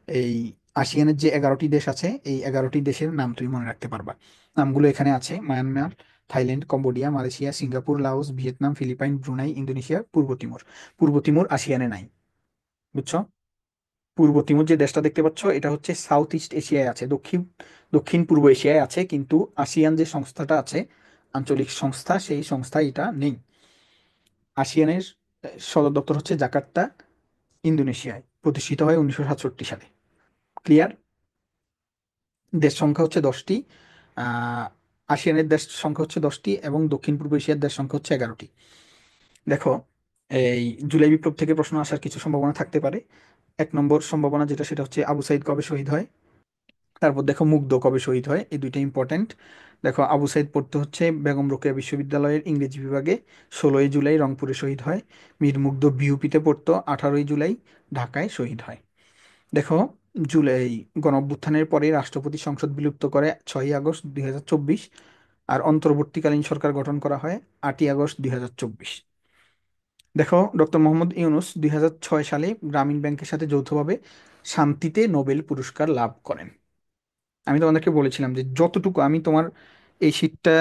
এই আসিয়ানের যে 11টি দেশ আছে, এই 11টি দেশের নাম তুমি মনে রাখতে পারবা। নামগুলো এখানে আছে: Myanmar, Thailand, Cambodia, Malaysia, Singapore, Laos, Vietnam, Philippine, Brunei, Indonesia, পূর্ব তিমুর। পূর্ব তিমুর আসিয়ানে নাই। বুঝছো? পূর্ব তিমুর যে দেশটা দেখতে পাচ্ছ, এটা হচ্ছে সাউথ ইস্ট এশিয়ায় আছে, দক্ষিণ দক্ষিণ পূর্ব এশিয়ায় আছে, কিন্তু আসিয়ান যে সংস্থাটা আছে, আঞ্চলিক সংস্থা, সেই সংস্থা এটা নেই। আসিয়ানের সদর দপ্তর হচ্ছে জাকার্তা, ইন্দোনেশিয়ায়। প্রতিষ্ঠিত হয় 1967 সালে। ক্লিয়ার? দেশ সংখ্যা হচ্ছে 10টি। আহ আসিয়ানের দেশ সংখ্যা হচ্ছে 10টি এবং দক্ষিণ পূর্ব এশিয়ার দেশ সংখ্যা হচ্ছে 11টি। দেখো, এই জুলাই বিপ্লব থেকে প্রশ্ন আসার কিছু সম্ভাবনা থাকতে পারে। 1 নম্বর সম্ভাবনা যেটা, সেটা হচ্ছে আবু সাইদ কবে শহীদ হয়। তারপর দেখো মুগ্ধ কবে শহীদ হয়, এই দুইটা ইম্পর্টেন্ট। দেখো, আবু সাইদ পড়তে হচ্ছে বেগম রোকেয়া বিশ্ববিদ্যালয়ের ইংরেজি বিভাগে, 16ই জুলাই রংপুরে শহীদ হয়। মীর মুগ্ধ বিউপিতে পড়তো, 18ই জুলাই ঢাকায় শহীদ হয়। দেখো, জুলাই গণ অভ্যুত্থানের পরে রাষ্ট্রপতি সংসদ বিলুপ্ত করে 6ই আগস্ট 2024, আর অন্তর্বর্তীকালীন সরকার গঠন করা হয় 8ই আগস্ট 2024। দেখো, ডক্টর মোহাম্মদ ইউনূস 2006 সালে গ্রামীণ ব্যাংকের সাথে যৌথভাবে শান্তিতে নোবেল পুরস্কার লাভ করেন। আমি তোমাদেরকে বলেছিলাম যে যতটুকু আমি তোমার এই শীটটা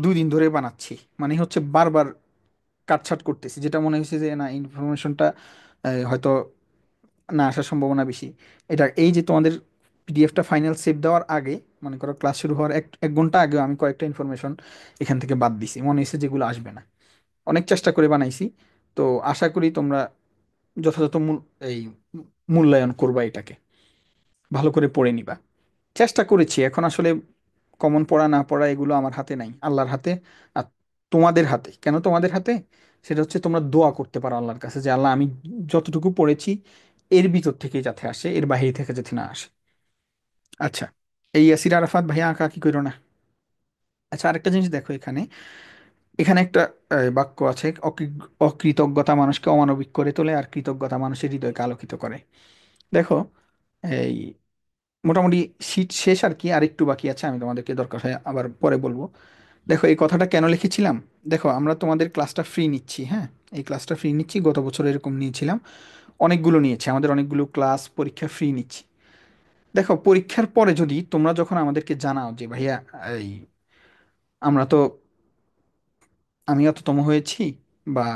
2 দিন ধরে বানাচ্ছি, মানে হচ্ছে বারবার কাটছাট করতেছি, যেটা মনে হয়েছে যে না, ইনফরমেশনটা হয়তো না আসার সম্ভাবনা বেশি। এটা এই যে তোমাদের পিডিএফটা ফাইনাল সেভ দেওয়ার আগে, মনে করো ক্লাস শুরু হওয়ার এক এক ঘন্টা আগে আমি কয়েকটা ইনফরমেশন এখান থেকে বাদ দিছি, মনে হয়েছে যেগুলো আসবে না। অনেক চেষ্টা করে বানাইছি। তো আশা করি তোমরা যথাযথ এই মূল্যায়ন করবা, এটাকে ভালো করে পড়ে নিবা। চেষ্টা করেছি, এখন আসলে কমন পড়া না পড়া এগুলো আমার হাতে নাই, আল্লাহর হাতে। আর তোমাদের হাতে। কেন তোমাদের হাতে? সেটা হচ্ছে তোমরা দোয়া করতে পারো আল্লাহর কাছে যে আল্লাহ, আমি যতটুকু পড়েছি এর ভিতর থেকে যাতে আসে, এর বাইরে থেকে যাতে না আসে। আচ্ছা, এই ইয়াসির আরাফাত ভাইয়া আঁকা কি করো না। আচ্ছা, আরেকটা জিনিস দেখো, এখানে এখানে একটা বাক্য আছে: অকৃতজ্ঞতা মানুষকে অমানবিক করে তোলে, আর কৃতজ্ঞতা মানুষের হৃদয়কে আলোকিত করে। দেখো, এই মোটামুটি শীট শেষ আর কি, আর একটু বাকি আছে, আমি তোমাদেরকে দরকার হয় আবার পরে বলবো। দেখো, এই কথাটা কেন লিখেছিলাম। দেখো, আমরা তোমাদের ক্লাসটা ফ্রি নিচ্ছি, হ্যাঁ, এই ক্লাসটা ফ্রি নিচ্ছি, গত বছর এরকম নিয়েছিলাম, অনেকগুলো নিয়েছি, আমাদের অনেকগুলো ক্লাস পরীক্ষা ফ্রি নিচ্ছি। দেখো, পরীক্ষার পরে যদি তোমরা যখন আমাদেরকে জানাও যে ভাইয়া, এই আমরা তো, আমি অততম হয়েছি, বা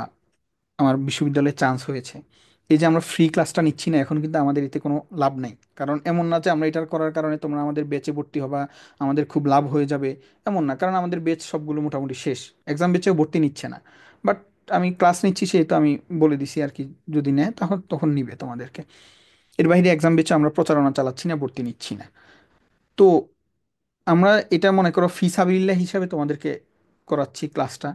আমার বিশ্ববিদ্যালয়ে চান্স হয়েছে, এই যে আমরা ফ্রি ক্লাসটা নিচ্ছি না, এখন কিন্তু আমাদের এতে কোনো লাভ নাই। কারণ এমন না যে আমরা এটার করার কারণে তোমরা আমাদের বেচে ভর্তি হবা, আমাদের খুব লাভ হয়ে যাবে, এমন না। কারণ আমাদের বেচ সবগুলো মোটামুটি শেষ, এক্সাম বেচেও ভর্তি নিচ্ছে না। বাট আমি ক্লাস নিচ্ছি, সেহেতু আমি বলে দিছি আর কি, যদি নেয় তখন তখন নিবে তোমাদেরকে। এর বাইরে এক্সাম বেচে আমরা প্রচারণা চালাচ্ছি না, ভর্তি নিচ্ছি না। তো আমরা এটা মনে করো ফি সাবিলিল্লাহ হিসাবে তোমাদেরকে করাচ্ছি ক্লাসটা।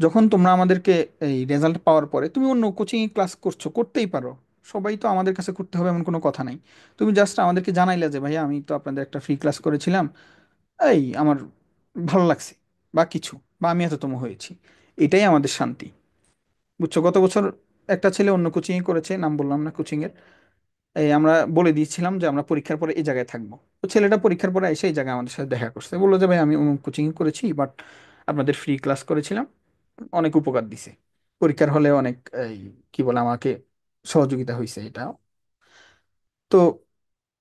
যখন তোমরা আমাদেরকে এই রেজাল্ট পাওয়ার পরে তুমি অন্য কোচিংয়ে ক্লাস করছো, করতেই পারো, সবাই তো আমাদের কাছে করতে হবে এমন কোনো কথা নাই। তুমি জাস্ট আমাদেরকে জানাইলে যে ভাইয়া, আমি তো আপনাদের একটা ফ্রি ক্লাস করেছিলাম, এই আমার ভালো লাগছে, বা কিছু, বা আমি এততম হয়েছি, এটাই আমাদের শান্তি। বুঝছো? গত বছর একটা ছেলে অন্য কোচিংয়ে করেছে, নাম বললাম না কোচিংয়ের, এই আমরা বলে দিয়েছিলাম যে আমরা পরীক্ষার পরে এই জায়গায় থাকবো, তো ছেলেটা পরীক্ষার পরে এসে এই জায়গায় আমাদের সাথে দেখা করছে, বললো যে ভাই, আমি অমুক কোচিং করেছি, বাট আপনাদের ফ্রি ক্লাস করেছিলাম, অনেক উপকার দিছে। পরীক্ষার হলে অনেক এই কি বলে আমাকে সহযোগিতা হয়েছে এটা। তো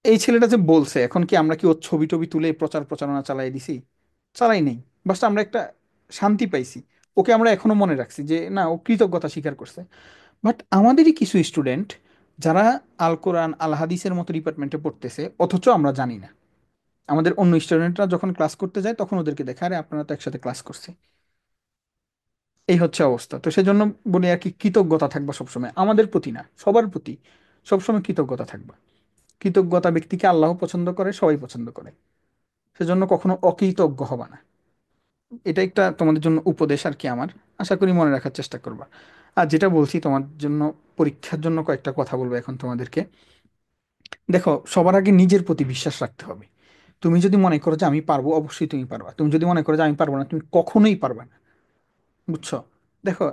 এই ছেলেটা যে বলছে, এখন কি আমরা কি ওর ছবি টবি তুলে প্রচার প্রচারণা চালাই দিছি? চালাই নেই, বাস আমরা একটা শান্তি পাইছি। ওকে আমরা এখনো মনে রাখছি যে না, ও কৃতজ্ঞতা স্বীকার করছে। বাট আমাদেরই কিছু স্টুডেন্ট যারা আল কোরআন আল হাদিসের মতো ডিপার্টমেন্টে পড়তেছে, অথচ আমরা জানি না। আমাদের অন্য স্টুডেন্টরা যখন ক্লাস করতে যায় তখন ওদেরকে দেখে, আরে আপনারা তো একসাথে ক্লাস করছে। এই হচ্ছে অবস্থা। তো সেজন্য বলি আর কি, কৃতজ্ঞতা থাকবা সবসময় আমাদের প্রতি, না সবার প্রতি, সবসময় কৃতজ্ঞতা থাকবা। কৃতজ্ঞতা ব্যক্তিকে আল্লাহ পছন্দ করে, সবাই পছন্দ করে। সেজন্য কখনো অকৃতজ্ঞ হবা না। এটা একটা তোমাদের জন্য উপদেশ আর কি আমার। আশা করি মনে রাখার চেষ্টা করবা। আর যেটা বলছি তোমার জন্য, পরীক্ষার জন্য কয়েকটা কথা বলবো এখন তোমাদেরকে। দেখো, সবার আগে নিজের প্রতি বিশ্বাস রাখতে হবে। তুমি যদি মনে করো যে আমি পারবো, অবশ্যই তুমি পারবা। তুমি যদি মনে করো যে আমি পারবো না, তুমি কখনোই পারবা না। বুঝছো? দেখো,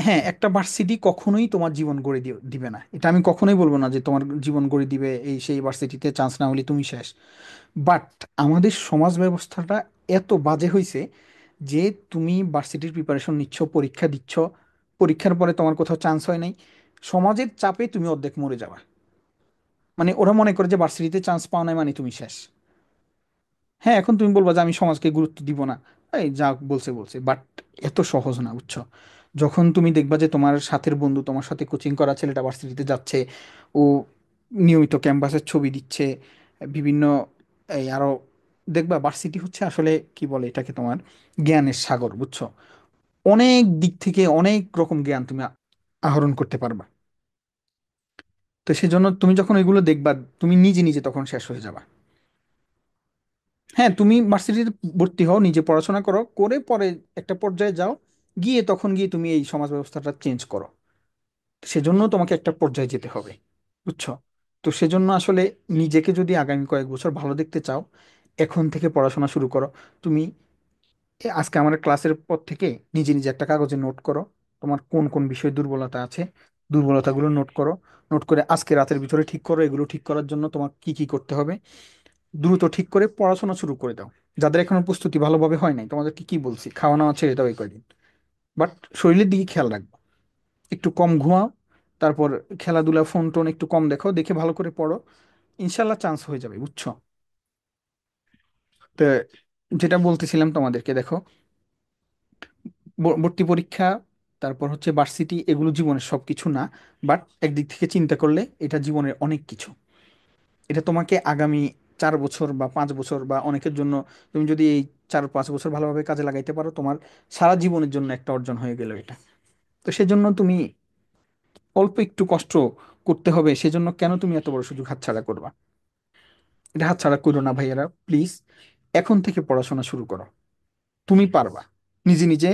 হ্যাঁ, একটা ভার্সিটি কখনোই তোমার জীবন গড়ে দিবে না, এটা আমি কখনোই বলবো না যে তোমার জীবন গড়ে দিবে এই সেই ভার্সিটিতে চান্স না হলে তুমি শেষ। বাট আমাদের সমাজ ব্যবস্থাটা এত বাজে হয়েছে যে তুমি ভার্সিটির প্রিপারেশন নিচ্ছ, পরীক্ষা দিচ্ছ, পরীক্ষার পরে তোমার কোথাও চান্স হয় নাই, সমাজের চাপে তুমি অর্ধেক মরে যাওয়া। মানে ওরা মনে করে যে ভার্সিটিতে চান্স পাও নাই মানে তুমি শেষ। হ্যাঁ, এখন তুমি বলবা যে আমি সমাজকে গুরুত্ব দিব না, এই যা বলছে বলছে, বাট এত সহজ না, বুঝছো? যখন তুমি দেখবা যে তোমার সাথের বন্ধু, তোমার সাথে কোচিং করা ছেলেটা ভার্সিটিতে যাচ্ছে, ও নিয়মিত ক্যাম্পাসের ছবি দিচ্ছে, বিভিন্ন এই আরো, দেখবা ভার্সিটি হচ্ছে আসলে কি বলে এটাকে, তোমার জ্ঞানের সাগর, বুঝছো? অনেক দিক থেকে অনেক রকম জ্ঞান তুমি আহরণ করতে পারবা। তো সেজন্য তুমি যখন এগুলো দেখবা, তুমি নিজে নিজে তখন শেষ হয়ে যাবা। হ্যাঁ, তুমি ভার্সিটিতে ভর্তি হও, নিজে পড়াশোনা করো, করে পরে একটা পর্যায়ে যাও, গিয়ে তখন গিয়ে তুমি এই সমাজ ব্যবস্থাটা চেঞ্জ করো। সেজন্য তোমাকে একটা পর্যায়ে যেতে হবে, বুঝছো? তো সেজন্য আসলে নিজেকে যদি আগামী কয়েক বছর ভালো দেখতে চাও, এখন থেকে পড়াশোনা শুরু করো। তুমি আজকে আমার ক্লাসের পর থেকে নিজে নিজে একটা কাগজে নোট করো, তোমার কোন কোন বিষয়ে দুর্বলতা আছে, দুর্বলতাগুলো নোট করো। নোট করে আজকে রাতের ভিতরে ঠিক করো, এগুলো ঠিক করার জন্য তোমার কি কি করতে হবে। দ্রুত ঠিক করে পড়াশোনা শুরু করে দাও। যাদের এখনো প্রস্তুতি ভালোভাবে হয় নাই, তোমাদেরকে কি বলছি, খাওয়া নাওয়া ছেড়ে দাও এই কয়দিন। বাট শরীরের দিকে খেয়াল রাখবো, একটু কম ঘুমাও, তারপর খেলাধুলা, ফোন টোন একটু কম দেখো, দেখে ভালো করে পড়ো, ইনশাল্লাহ চান্স হয়ে যাবে, বুঝছো? তো যেটা বলতেছিলাম তোমাদেরকে, দেখো, ভর্তি পরীক্ষা, তারপর হচ্ছে ভার্সিটি, এগুলো জীবনের সব কিছু না। বাট একদিক থেকে চিন্তা করলে এটা জীবনের অনেক কিছু। এটা তোমাকে আগামী 4 বছর বা 5 বছর, বা অনেকের জন্য তুমি যদি এই 4-5 বছর ভালোভাবে কাজে লাগাইতে পারো, তোমার সারা জীবনের জন্য একটা অর্জন হয়ে গেল এটা। তো সেজন্য তুমি অল্প একটু কষ্ট করতে হবে, সেজন্য কেন তুমি এত বড় সুযোগ হাতছাড়া করবা? এটা হাতছাড়া করো না ভাইয়ারা, প্লিজ। এখন থেকে পড়াশোনা শুরু করো, তুমি পারবা। নিজে নিজে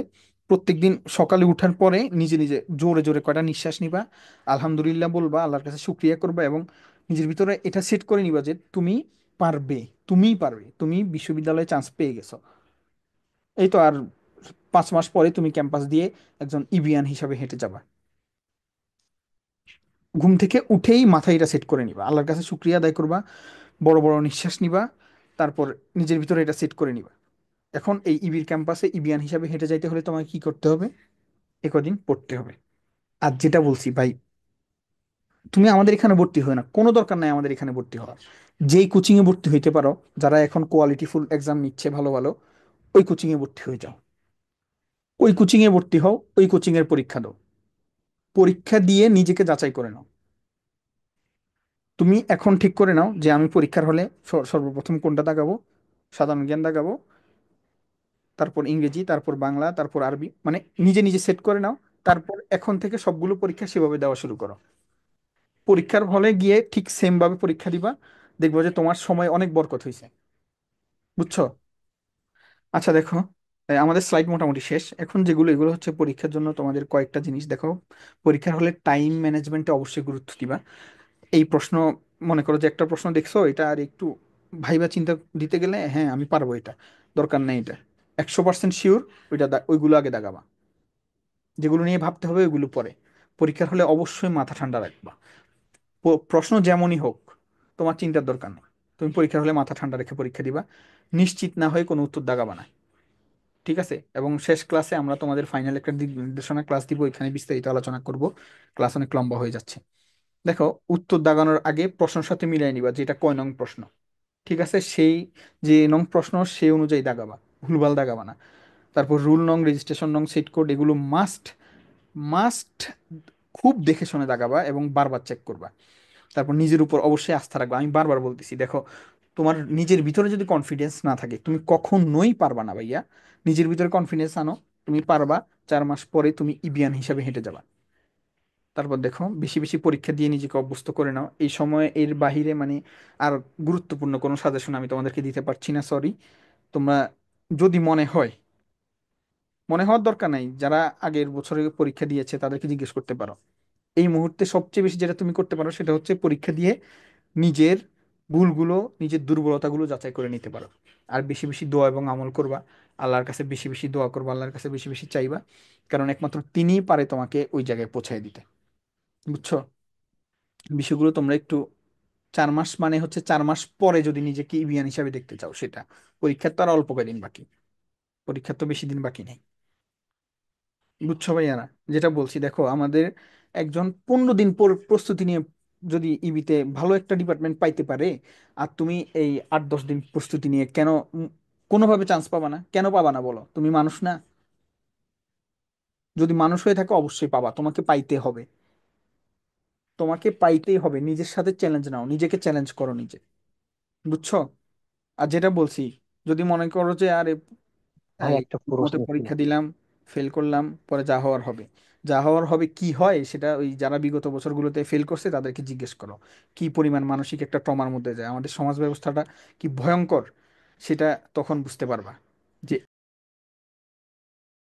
প্রত্যেকদিন সকালে উঠার পরে নিজে নিজে জোরে জোরে কয়টা নিঃশ্বাস নিবা, আলহামদুলিল্লাহ বলবা, আল্লাহর কাছে শুক্রিয়া করবা, এবং নিজের ভিতরে এটা সেট করে নিবা যে তুমি পারবে, তুমিই পারবে, তুমি বিশ্ববিদ্যালয়ে চান্স পেয়ে গেছো। এই তো আর 5 মাস পরে তুমি ক্যাম্পাস দিয়ে একজন ইবিয়ান হিসাবে হেঁটে যাবা। ঘুম থেকে উঠেই মাথায় এটা সেট করে নিবা, আল্লাহর কাছে শুক্রিয়া আদায় করবা, বড় বড় নিঃশ্বাস নিবা, তারপর নিজের ভিতরে এটা সেট করে নিবা। এখন এই ইবির ক্যাম্পাসে ইবিয়ান হিসাবে হেঁটে যাইতে হলে তোমাকে কি করতে হবে? এ কদিন পড়তে হবে। আর যেটা বলছি ভাই, তুমি আমাদের এখানে ভর্তি হয় না, কোনো দরকার নাই আমাদের এখানে ভর্তি হওয়ার। যেই কোচিং এ ভর্তি হইতে পারো, যারা এখন কোয়ালিটিফুল এক্সাম নিচ্ছে ভালো ভালো, ওই কোচিং এ ভর্তি হয়ে যাও। ওই কোচিং এ ভর্তি হও, ওই কোচিং এর পরীক্ষা দাও, পরীক্ষা দিয়ে নিজেকে যাচাই করে নাও। তুমি এখন ঠিক করে নাও যে আমি পরীক্ষার হলে সর্বপ্রথম কোনটা দাগাবো, সাধারণ জ্ঞান দাগাবো, তারপর ইংরেজি, তারপর বাংলা, তারপর আরবি, মানে নিজে নিজে সেট করে নাও। তারপর এখন থেকে সবগুলো পরীক্ষা সেভাবে দেওয়া শুরু করো। পরীক্ষার হলে গিয়ে ঠিক সেম ভাবে পরীক্ষা দিবা, দেখবো যে তোমার সময় অনেক বরকত হয়েছে, বুঝছো? আচ্ছা দেখো, আমাদের স্লাইড মোটামুটি শেষ। এখন যেগুলো, এগুলো হচ্ছে পরীক্ষার জন্য তোমাদের কয়েকটা জিনিস। দেখো, পরীক্ষার হলে টাইম ম্যানেজমেন্টে অবশ্যই গুরুত্ব দিবা। এই প্রশ্ন, মনে করো যে একটা প্রশ্ন দেখছো, এটা আর একটু ভাইবা চিন্তা দিতে গেলে, হ্যাঁ আমি পারবো, এটা দরকার নেই, এটা 100% শিওর, ওইটা ওইগুলো আগে দাগাবা। যেগুলো নিয়ে ভাবতে হবে ওইগুলো পরে। পরীক্ষার হলে অবশ্যই মাথা ঠান্ডা রাখবা। প্রশ্ন যেমনই হোক, তোমার চিন্তার দরকার নেই, তুমি পরীক্ষার হলে মাথা ঠান্ডা রেখে পরীক্ষা দিবা। নিশ্চিত না হয়ে কোনো উত্তর দাগাবা না। ঠিক আছে, এবং শেষ ক্লাসে আমরা তোমাদের ফাইনাল একটা দিক নির্দেশনা ক্লাস দিব, এখানে বিস্তারিত আলোচনা করব। ক্লাস অনেক লম্বা হয়ে যাচ্ছে। দেখো, উত্তর দাগানোর আগে প্রশ্নের সাথে মিলাই নিবা যে এটা কয় নং প্রশ্ন। ঠিক আছে, সেই যে নং প্রশ্ন সেই অনুযায়ী দাগাবা, ভুলভাল দাগাবা না। তারপর রুল নং, রেজিস্ট্রেশন নং, সেট কোড, এগুলো মাস্ট মাস্ট খুব দেখে শুনে দাগাবা এবং বারবার চেক করবা। তারপর নিজের উপর অবশ্যই আস্থা রাখবা। আমি বারবার বলতেছি, দেখো, তোমার নিজের ভিতরে যদি কনফিডেন্স না থাকে তুমি কখনোই পারবা না ভাইয়া। নিজের ভিতরে কনফিডেন্স আনো, তুমি পারবা। 4 মাস পরে তুমি ইবিয়ান হিসাবে হেঁটে যাবা। তারপর দেখো, বেশি বেশি পরীক্ষা দিয়ে নিজেকে অভ্যস্ত করে নাও। এই সময় এর বাহিরে মানে আর গুরুত্বপূর্ণ কোনো সাজেশন আমি তোমাদেরকে দিতে পারছি না, সরি। তোমরা যদি মনে হওয়ার দরকার নাই, যারা আগের বছরে পরীক্ষা দিয়েছে তাদেরকে জিজ্ঞেস করতে পারো। এই মুহূর্তে সবচেয়ে বেশি যেটা তুমি করতে পারো সেটা হচ্ছে পরীক্ষা দিয়ে নিজের ভুলগুলো, নিজের দুর্বলতাগুলো যাচাই করে নিতে পারো। আর বেশি বেশি দোয়া এবং আমল করবা। আল্লাহর কাছে বেশি বেশি দোয়া করবা, আল্লাহর কাছে বেশি বেশি চাইবা। কারণ একমাত্র তিনিই পারে তোমাকে ওই জায়গায় পৌঁছায় দিতে। বুঝছো? বিষয়গুলো তোমরা একটু, 4 মাস মানে হচ্ছে 4 মাস পরে যদি নিজেকে ইবিয়ান হিসাবে দেখতে চাও সেটা। পরীক্ষার তো আর অল্প কয়দিন বাকি, পরীক্ষার তো বেশি দিন বাকি নেই। বুঝছো ভাইয়ারা? যেটা বলছি, দেখো, আমাদের একজন 15 দিন পর প্রস্তুতি নিয়ে যদি ইবিতে ভালো একটা ডিপার্টমেন্ট পাইতে পারে, আর তুমি এই 8-10 দিন প্রস্তুতি নিয়ে কেন কোনোভাবে চান্স পাবা না? কেন পাবা না বলো? তুমি মানুষ না? যদি মানুষ হয়ে থাকো অবশ্যই পাবা, তোমাকে পাইতে হবে। তোমাকে পাইতেই হবে। নিজের সাথে চ্যালেঞ্জ নাও, নিজেকে চ্যালেঞ্জ করো নিজে। বুঝছো? আর যেটা বলছি, যদি মনে করো যে আরে ভাই এই একটা মতো প্রশ্ন ছিল। পরীক্ষা দিলাম, ফেল করলাম, পরে যা হওয়ার হবে। যা হওয়ার হবে কি হয় সেটা ওই যারা বিগত বছরগুলোতে ফেল করছে তাদেরকে জিজ্ঞেস করো। কি পরিমাণ মানসিক একটা ট্রমার মধ্যে যায়, আমাদের সমাজ ব্যবস্থাটা কি ভয়ঙ্কর, সেটা তখন বুঝতে পারবা যে